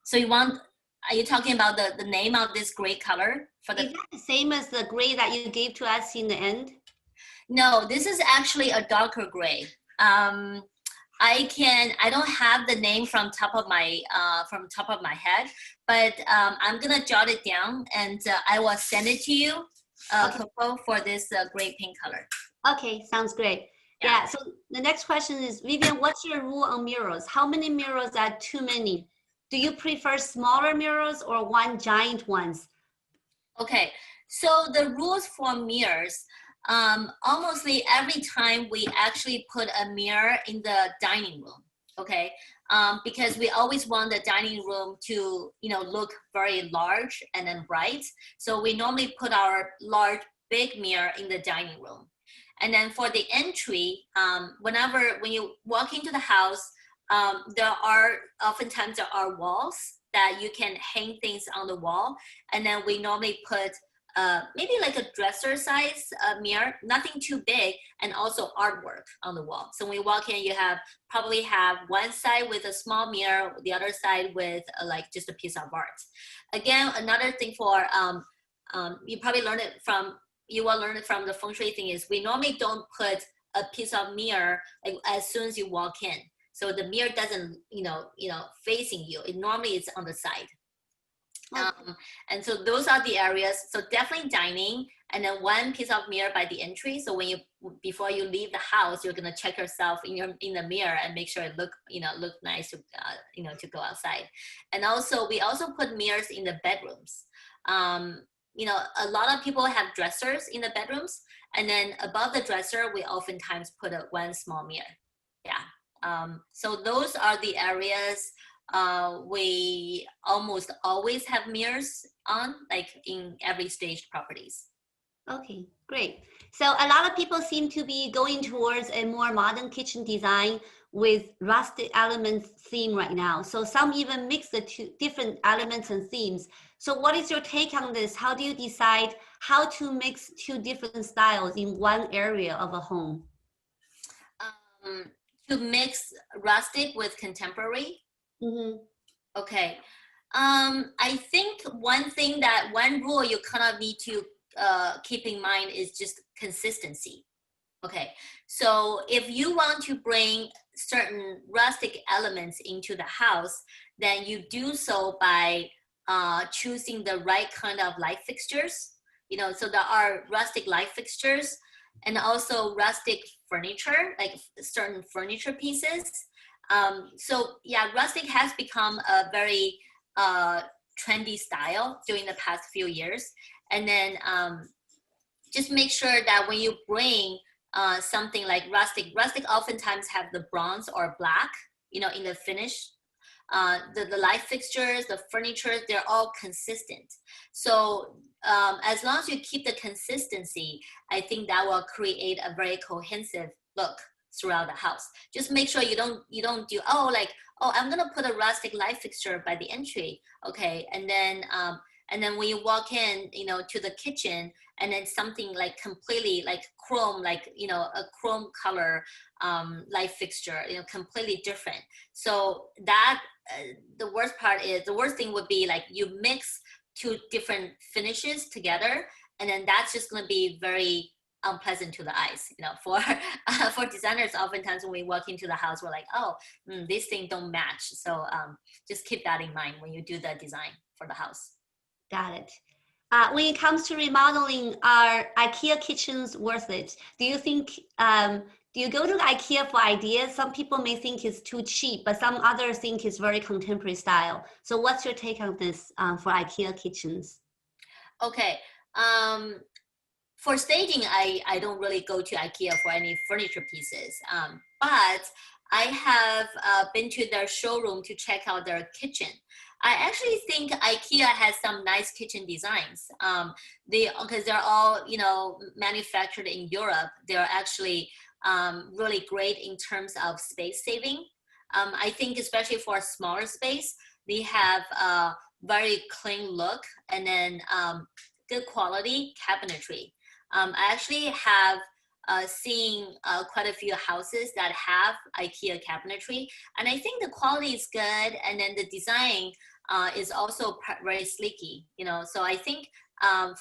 So are you talking about the name of this gray color? Is that the same as the gray that you gave to us in the end? No, this is actually a darker gray. I don't have the name from top of my head, but I'm gonna jot it down, and I will send it to you, Coco, for this gray paint color. Okay, sounds great. Yeah. So the next question is, Vivian, what's your rule on mirrors? How many mirrors are too many? Do you prefer smaller mirrors or one giant ones? Okay, so the rules for mirrors. Almost every time we actually put a mirror in the dining room, okay? Because we always want the dining room to, look very large and then bright. So we normally put our big mirror in the dining room. And then for the entry, when you walk into the house, oftentimes there are walls that you can hang things on the wall. And then we normally put maybe like a dresser size mirror, nothing too big, and also artwork on the wall. So when you walk in, you probably have one side with a small mirror, the other side with like just a piece of art. Again, another thing for you will learn it from the feng shui thing is we normally don't put a piece of mirror like, as soon as you walk in. So the mirror doesn't, facing you. It normally is on the side. Okay. And so those are the areas. So definitely dining, and then one piece of mirror by the entry. So before you leave the house, you're gonna check yourself in the mirror and make sure it look nice to to go outside. And also we also put mirrors in the bedrooms. A lot of people have dressers in the bedrooms, and then above the dresser we oftentimes put one small mirror. Yeah. So those are the areas we almost always have mirrors on, like in every staged properties. Okay, great. So a lot of people seem to be going towards a more modern kitchen design with rustic elements theme right now. So some even mix the two different elements and themes. So what is your take on this? How do you decide how to mix two different styles in one area of a home? Um, to mix rustic with contemporary. Mm-hmm. Okay. I think one rule you kind of need to keep in mind is just consistency. Okay, so if you want to bring certain rustic elements into the house, then you do so by choosing the right kind of light fixtures. So there are rustic light fixtures and also rustic furniture, like certain furniture pieces. So yeah, rustic has become a very trendy style during the past few years. And then just make sure that when you bring something like rustic oftentimes have the bronze or black, in the finish. The light fixtures, the furniture, they're all consistent. So as long as you keep the consistency, I think that will create a very cohesive look throughout the house. Just make sure you don't do I'm gonna put a rustic light fixture by the entry, okay, and then when you walk in, to the kitchen, and then something like completely like chrome, like a chrome color light fixture, completely different. So that the worst thing would be like you mix two different finishes together, and then that's just going to be very unpleasant to the eyes. For designers, oftentimes when we walk into the house, we're like, these things don't match. So just keep that in mind when you do the design for the house. Got it. When it comes to remodeling, are IKEA kitchens worth it? Do you think, do you go to IKEA for ideas? Some people may think it's too cheap, but some others think it's very contemporary style. So what's your take on this for IKEA kitchens? Okay. For staging, I don't really go to IKEA for any furniture pieces, but I have been to their showroom to check out their kitchen. I actually think IKEA has some nice kitchen designs. Because they're all manufactured in Europe. They're actually really great in terms of space saving. I think especially for a smaller space, they have a very clean look, and then good quality cabinetry. I actually have seen quite a few houses that have IKEA cabinetry, and I think the quality is good, and then the design is also very sleeky. So I think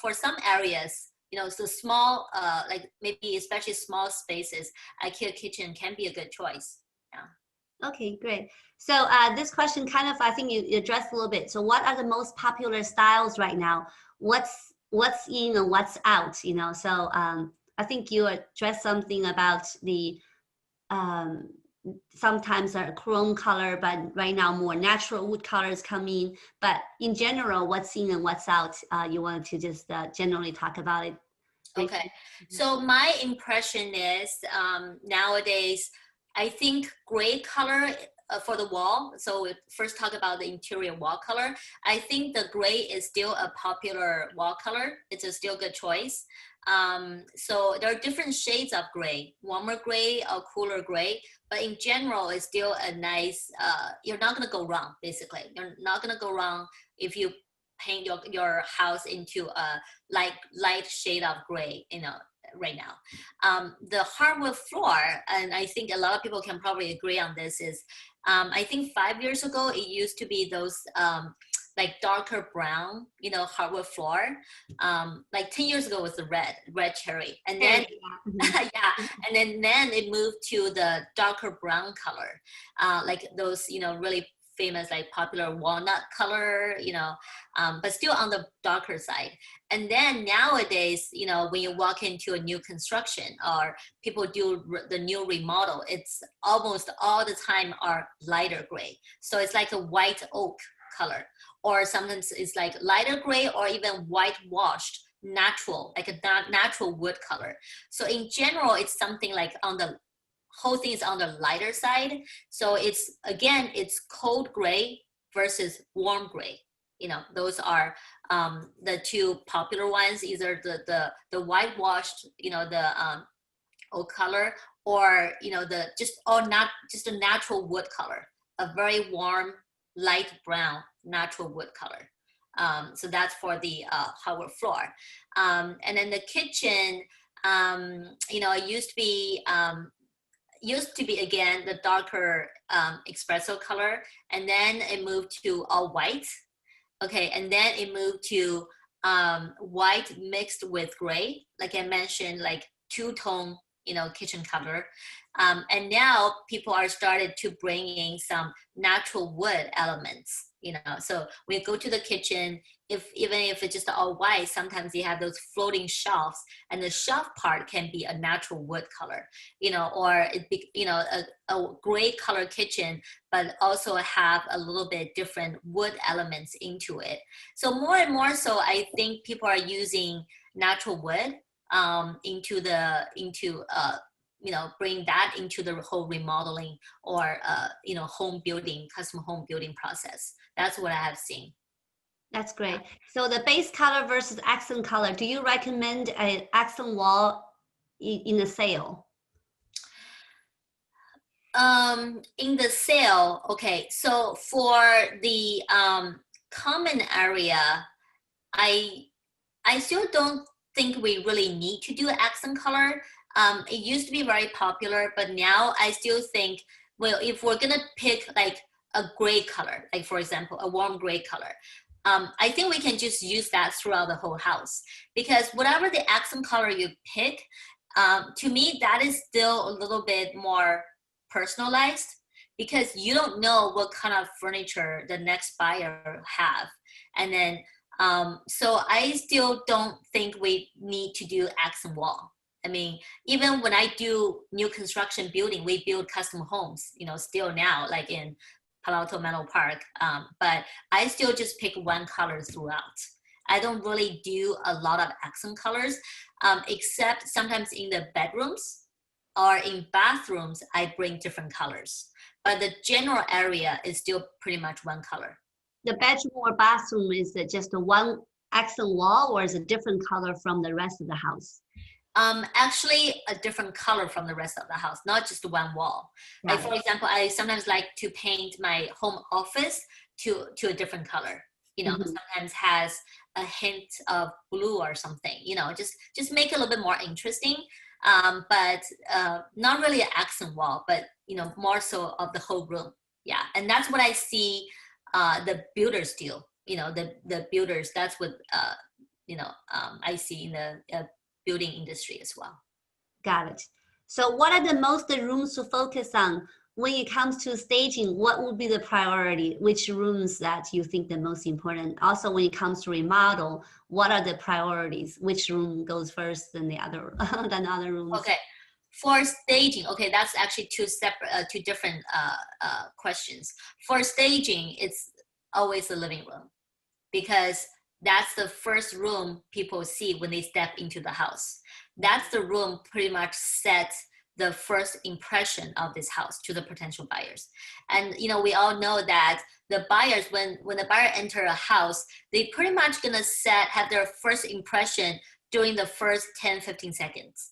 for some areas, so small, like maybe especially small spaces, IKEA kitchen can be a good choice. Yeah. Okay, great. So this question kind of, I think you addressed a little bit. So what are the most popular styles right now? What's in and what's out? So I think you addressed something about the sometimes a chrome color, but right now more natural wood colors come in. But in general, what's in and what's out? You wanted to just generally talk about it briefly. Okay. So my impression is nowadays, I think gray color for the wall. So we first talk about the interior wall color. I think the gray is still a popular wall color. It's a still good choice. So there are different shades of gray, warmer gray or cooler gray, but in general, it's still a nice, you're not gonna go wrong, basically. You're not gonna go wrong if you paint your house into a light shade of gray, right now. The hardwood floor, and I think a lot of people can probably agree on this, is I think 5 years ago, it used to be those like darker brown, hardwood floor. Like 10 years ago was the red cherry. And then, yeah, and then it moved to the darker brown color, like those, really famous like popular walnut color, but still on the darker side. And then nowadays, when you walk into a new construction or people do the new remodel, it's almost all the time are lighter gray. So it's like a white oak color, or sometimes it's like lighter gray or even whitewashed natural, like a natural wood color. So in general, it's something like on the whole thing is on the lighter side. So it's cold gray versus warm gray. Those are the two popular ones, either the whitewashed, the oak color, or not just a natural wood color, a very warm light brown natural wood color. So that's for the hardwood floor. And then the kitchen, it used to be again the darker espresso color, and then it moved to all white. Okay, and then it moved to white mixed with gray, like I mentioned, like two-tone, kitchen color. And now people are started to bring in some natural wood elements. So we go to the kitchen, even if it's just all white, sometimes you have those floating shelves, and the shelf part can be a natural wood color, or it be, a gray color kitchen, but also have a little bit different wood elements into it. So more and more so, I think people are using natural wood bring that into the whole remodeling or home building, custom home building process. That's what I have seen. That's great. So the base color versus accent color, do you recommend an accent wall in the sale? In the sale, okay. So for the common area, I still don't think we really need to do accent color. It used to be very popular, but now I still think, well, if we're gonna pick like a gray color, like for example, a warm gray color, I think we can just use that throughout the whole house, because whatever the accent color you pick, to me, that is still a little bit more personalized, because you don't know what kind of furniture the next buyer have. And then, so I still don't think we need to do accent wall. I mean, even when I do new construction building, we build custom homes, still now, like in Palo Alto Menlo Park. But I still just pick one color throughout. I don't really do a lot of accent colors, except sometimes in the bedrooms or in bathrooms, I bring different colors. But the general area is still pretty much one color. The bedroom or bathroom, is it just a one accent wall, or is it a different color from the rest of the house? Actually a different color from the rest of the house, not just one wall. Right. Like for example, I sometimes like to paint my home office to a different color. Sometimes has a hint of blue or something. Just make it a little bit more interesting. But not really an accent wall, but more so of the whole room. Yeah, and that's what I see the builders do. The builders. That's what I see in the building industry as well. Got it. So what are the most rooms to focus on when it comes to staging? What would be the priority? Which rooms that you think the most important? Also, when it comes to remodel, what are the priorities? Which room goes first than the other rooms? Okay, for staging, okay, that's actually two different questions. For staging, it's always the living room, because that's the first room people see when they step into the house. That's the room pretty much sets the first impression of this house to the potential buyers. And we all know that the buyers, when the buyer enter a house, they pretty much gonna have their first impression during the first 10-15 seconds.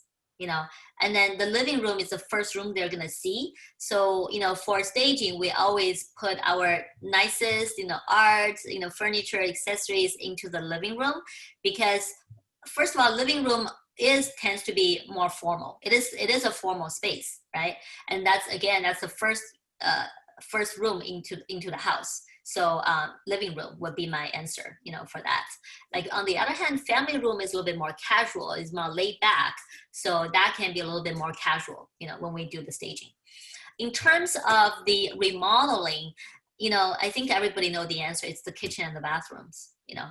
And then the living room is the first room they're gonna see. So, for staging, we always put our nicest, art, furniture, accessories into the living room, because first of all, living room tends to be more formal. It is a formal space, right? And that's the first room into the house. So living room would be my answer, for that. Like on the other hand, family room is a little bit more casual, is more laid back. So that can be a little bit more casual, when we do the staging. In terms of the remodeling, you know, I think everybody know the answer. It's the kitchen and the bathrooms. You know,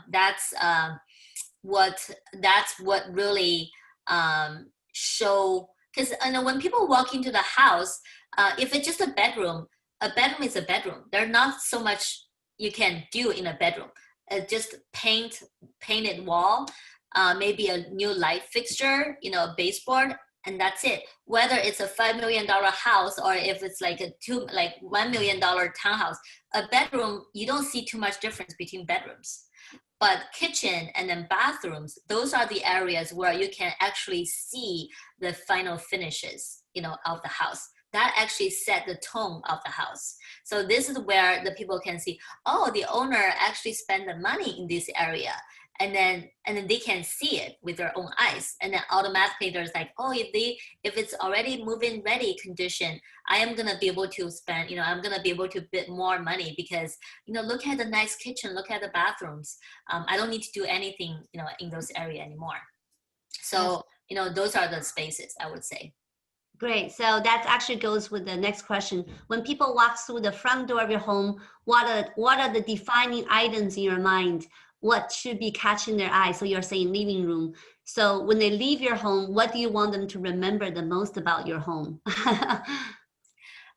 what that's what really show, because you know, when people walk into the house, if it's just a bedroom is a bedroom. There's not so much you can do in a bedroom. Just painted wall, maybe a new light fixture, you know, a baseboard, and that's it. Whether it's a $5 million house or if it's like $1 million townhouse, a bedroom, you don't see too much difference between bedrooms. But kitchen and then bathrooms, those are the areas where you can actually see the final finishes, you know, of the house. That actually set the tone of the house. So this is where the people can see, oh, the owner actually spent the money in this area. And then they can see it with their own eyes. And then automatically there's like, oh, if it's already move-in ready condition, I am gonna be able to spend, you know, I'm gonna be able to bid more money because, you know, look at the nice kitchen, look at the bathrooms. I don't need to do anything, you know, in those areas anymore. So, yes, you know, those are the spaces, I would say. Great. So that actually goes with the next question. When people walk through the front door of your home, what are the defining items in your mind? What should be catching their eye? So you're saying living room. So when they leave your home, what do you want them to remember the most about your home?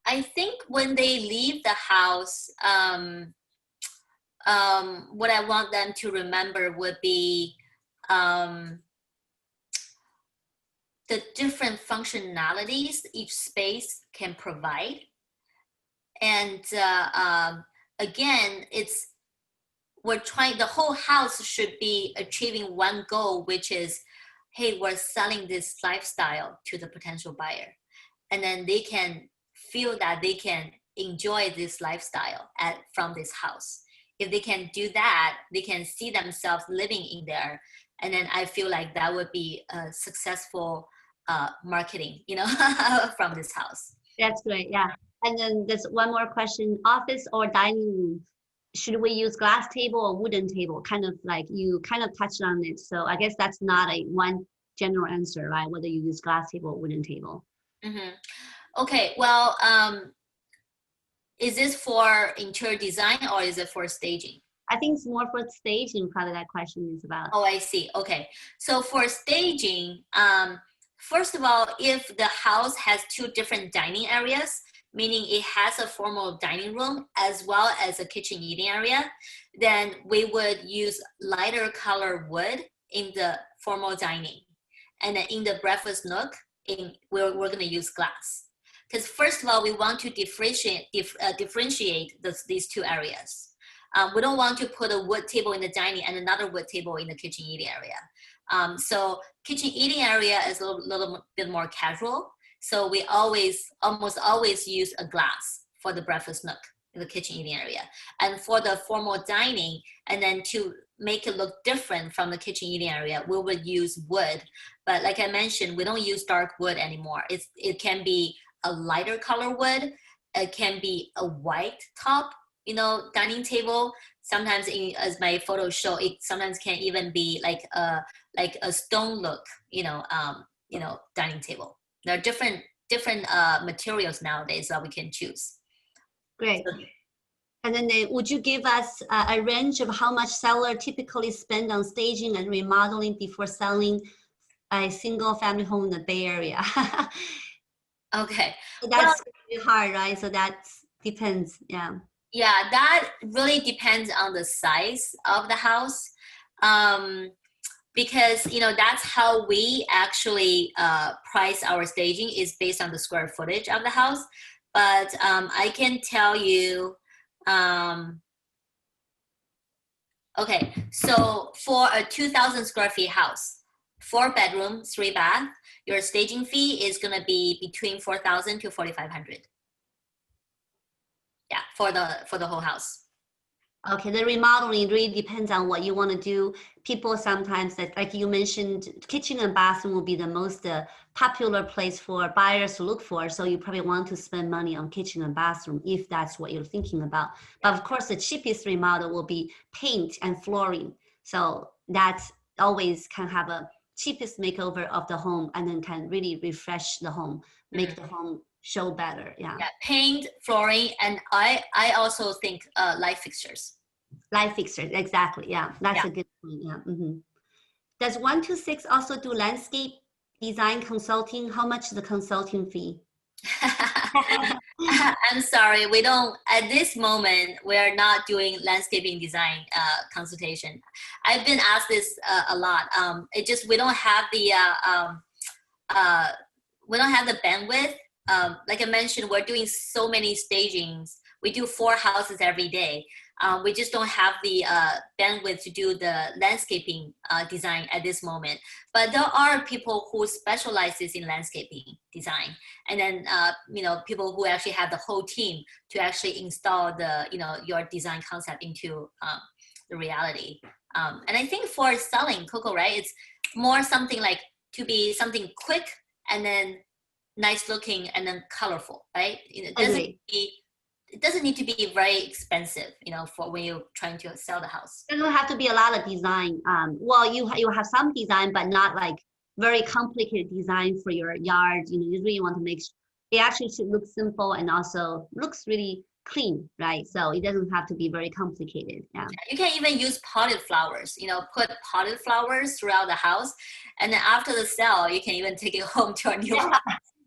I think when they leave the house, what I want them to remember would be the different functionalities each space can provide. And again, the whole house should be achieving one goal, which is, hey, we're selling this lifestyle to the potential buyer. And then they can feel that they can enjoy this lifestyle from this house. If they can do that, they can see themselves living in there. And then I feel like that would be a successful marketing, you know, from this house. That's great. Yeah. And then there's one more question, office or dining room? Should we use glass table or wooden table? Kind of like you kind of touched on it. So I guess that's not a one general answer, right? Whether you use glass table or wooden table. Mm-hmm. Okay. Well, is this for interior design or is it for staging? I think it's more for staging, probably that question is about. Oh, I see. Okay. So for staging, first of all, if the house has two different dining areas, meaning it has a formal dining room as well as a kitchen eating area, then we would use lighter color wood in the formal dining. And then in the breakfast nook, we're going to use glass. Because first of all, we want to differentiate these two areas. We don't want to put a wood table in the dining and another wood table in the kitchen eating area. So kitchen eating area is a little bit more casual. So we almost always use a glass for the breakfast nook in the kitchen eating area. And for the formal dining, and then to make it look different from the kitchen eating area, we would use wood. But like I mentioned, we don't use dark wood anymore. It can be a lighter color wood. It can be a white top, you know, dining table. Sometimes, as my photos show, it sometimes can even be like a stone look, you know, dining table. There are different materials nowadays that we can choose. Great. And then would you give us a range of how much seller typically spend on staging and remodeling before selling a single family home in the Bay Area? Okay. So that's really hard, right? So that depends. Yeah. Yeah, that really depends on the size of the house. Because, you know, that's how we actually price our staging, is based on the square footage of the house. But I can tell you, okay, so for a 2,000 square feet house, 4 bedroom, 3 bath, your staging fee is going to be between 4,000 to 4,500. Yeah, for the whole house. Okay, the remodeling really depends on what you want to do. People sometimes, like you mentioned, kitchen and bathroom will be the most popular place for buyers to look for. So you probably want to spend money on kitchen and bathroom if that's what you're thinking about. But of course, the cheapest remodel will be paint and flooring. So that's always can have a cheapest makeover of the home and then can really refresh the home, make the home show better. Yeah. Yeah, paint, flooring, and I also think light fixtures. Light fixtures, exactly. Yeah, that's Yeah. a good point. Yeah. Does 126 also do landscape design consulting? How much is the consulting fee? I'm sorry, we don't, at this moment, we are not doing landscaping design consultation. I've been asked this a lot. It just, uh, we don't have the bandwidth. Like I mentioned, we're doing so many stagings. We do 4 houses every day. We just don't have the bandwidth to do the landscaping design at this moment. But there are people who specializes in landscaping design, and then people who actually have the whole team to actually install the your design concept into the reality. And I think for selling Coco, right, it's more something like to be something quick and then nice looking and then colorful, right? It doesn't need to be very expensive, for when you're trying to sell the house. It doesn't have to be a lot of design. Well, you have some design, but not like very complicated design for your yard. You really want to make sure it actually should look simple and also looks really clean, right? So it doesn't have to be very complicated. Yeah. You can even use potted flowers, put potted flowers throughout the house. And then after the sale, you can even take it home to a new house.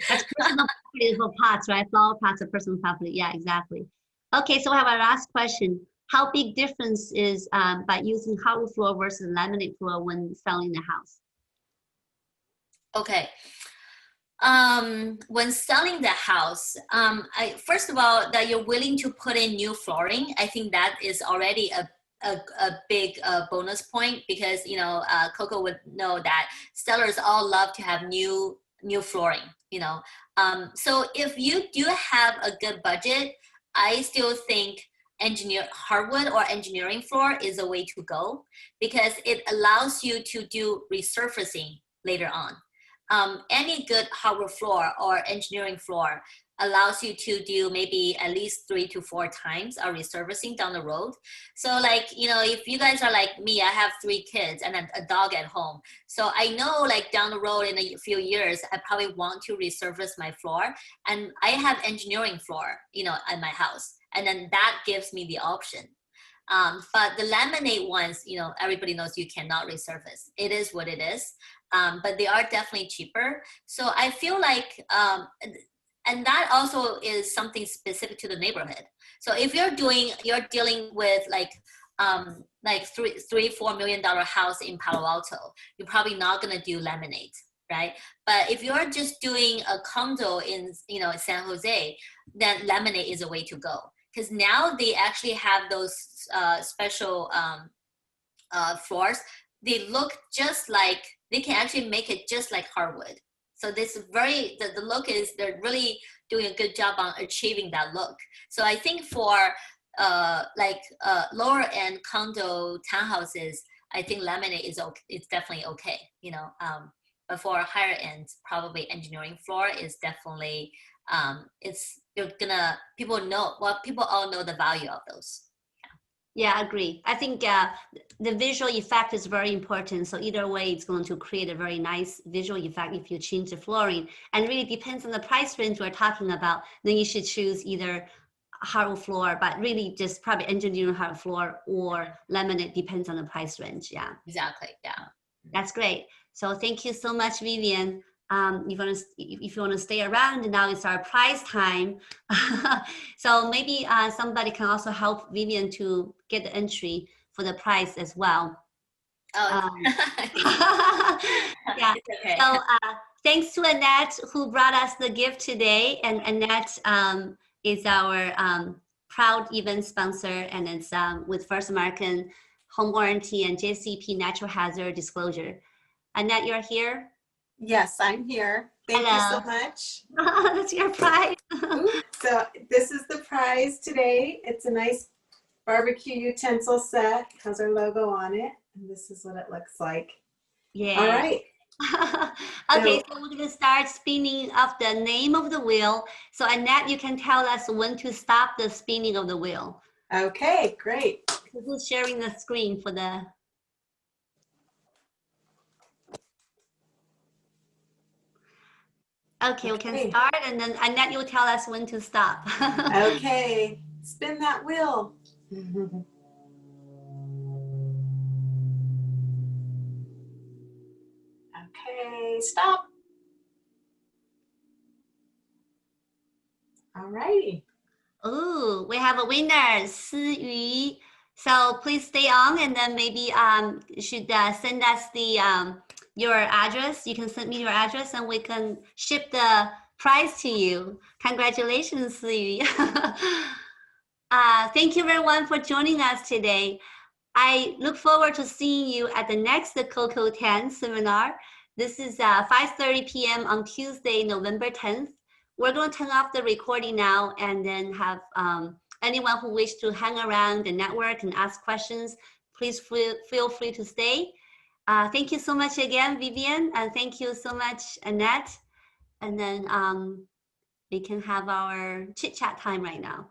That's personal property for pots, right? Flower pots are personal property. Yeah, exactly. Okay, so we have our last question. How big difference is by using hardwood floor versus laminate floor when selling the house? Okay. When selling the house, first of all, that you're willing to put in new flooring, I think that is already a big bonus point, because Coco would know that sellers all love to have new flooring. So if you do have a good budget, I still think hardwood or engineering floor is a way to go, because it allows you to do resurfacing later on. Any good hardwood floor or engineering floor allows you to do maybe at least 3 to 4 times of resurfacing down the road. So if you guys are like me, I have 3 kids and a dog at home. So I know down the road in a few years, I probably want to resurface my floor, and I have engineering floor, at my house. And then that gives me the option. But the laminate ones, everybody knows you cannot resurface. It is what it is. But they are definitely cheaper. So I feel like, and that also is something specific to the neighborhood. So if you're dealing with like $3-4 million house in Palo Alto, you're probably not gonna do laminate, right? But if you're just doing a condo in San Jose, then laminate is a way to go, because now they actually have those special floors. They look just like, they can actually make it just like hardwood. So this is the look is, they're really doing a good job on achieving that look. So I think for lower end condo townhouses, I think laminate is okay. It's definitely okay, but for higher end, probably engineering floor is definitely people all know the value of those. Yeah, I agree. I think the visual effect is very important. So either way, it's going to create a very nice visual effect if you change the flooring. And really depends on the price range we're talking about. Then you should choose either hardwood floor, but really just probably engineering hardwood floor or laminate, depends on the price range. Yeah. Exactly. Yeah. That's great. So thank you so much, Vivian. If you want to stay around, now it's our prize time. So maybe somebody can also help Vivian to get the entry for the prize as well. Oh, yeah. Okay. So thanks to Annette who brought us the gift today, and Annette is our proud event sponsor, and it's with First American Home Warranty and JCP Natural Hazard Disclosure. Annette, you're here? Yes, I'm here. Thank you so much. That's your prize. So this is the prize today. It's a nice barbecue utensil set. It has our logo on it. And this is what it looks like. Yeah. All right. Okay, so we're going to start spinning of the name of the wheel. So Annette, you can tell us when to stop the spinning of the wheel. Okay, great. Who's sharing the screen for the... Okay, we can Okay. start, and then Annette, you'll tell us when to stop. Okay, spin that wheel. Okay, stop. All righty. Ooh, we have a winner, Si Yu. So please stay on, and then maybe you should send us the your address. You can send me your address, and we can ship the prize to you. Congratulations, Si Yu. Thank you everyone for joining us today. I look forward to seeing you at the next Coco 10 seminar. This is 5:30 p.m. on Tuesday, November 10th. We're going to turn off the recording now and then have anyone who wishes to hang around the network and ask questions, please feel free to stay. Thank you so much again, Vivian, and thank you so much, Annette. And then we can have our chit chat time right now.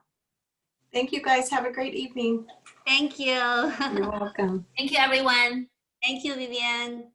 Thank you guys. Have a great evening. Thank you. You're welcome. Thank you, everyone. Thank you, Vivian.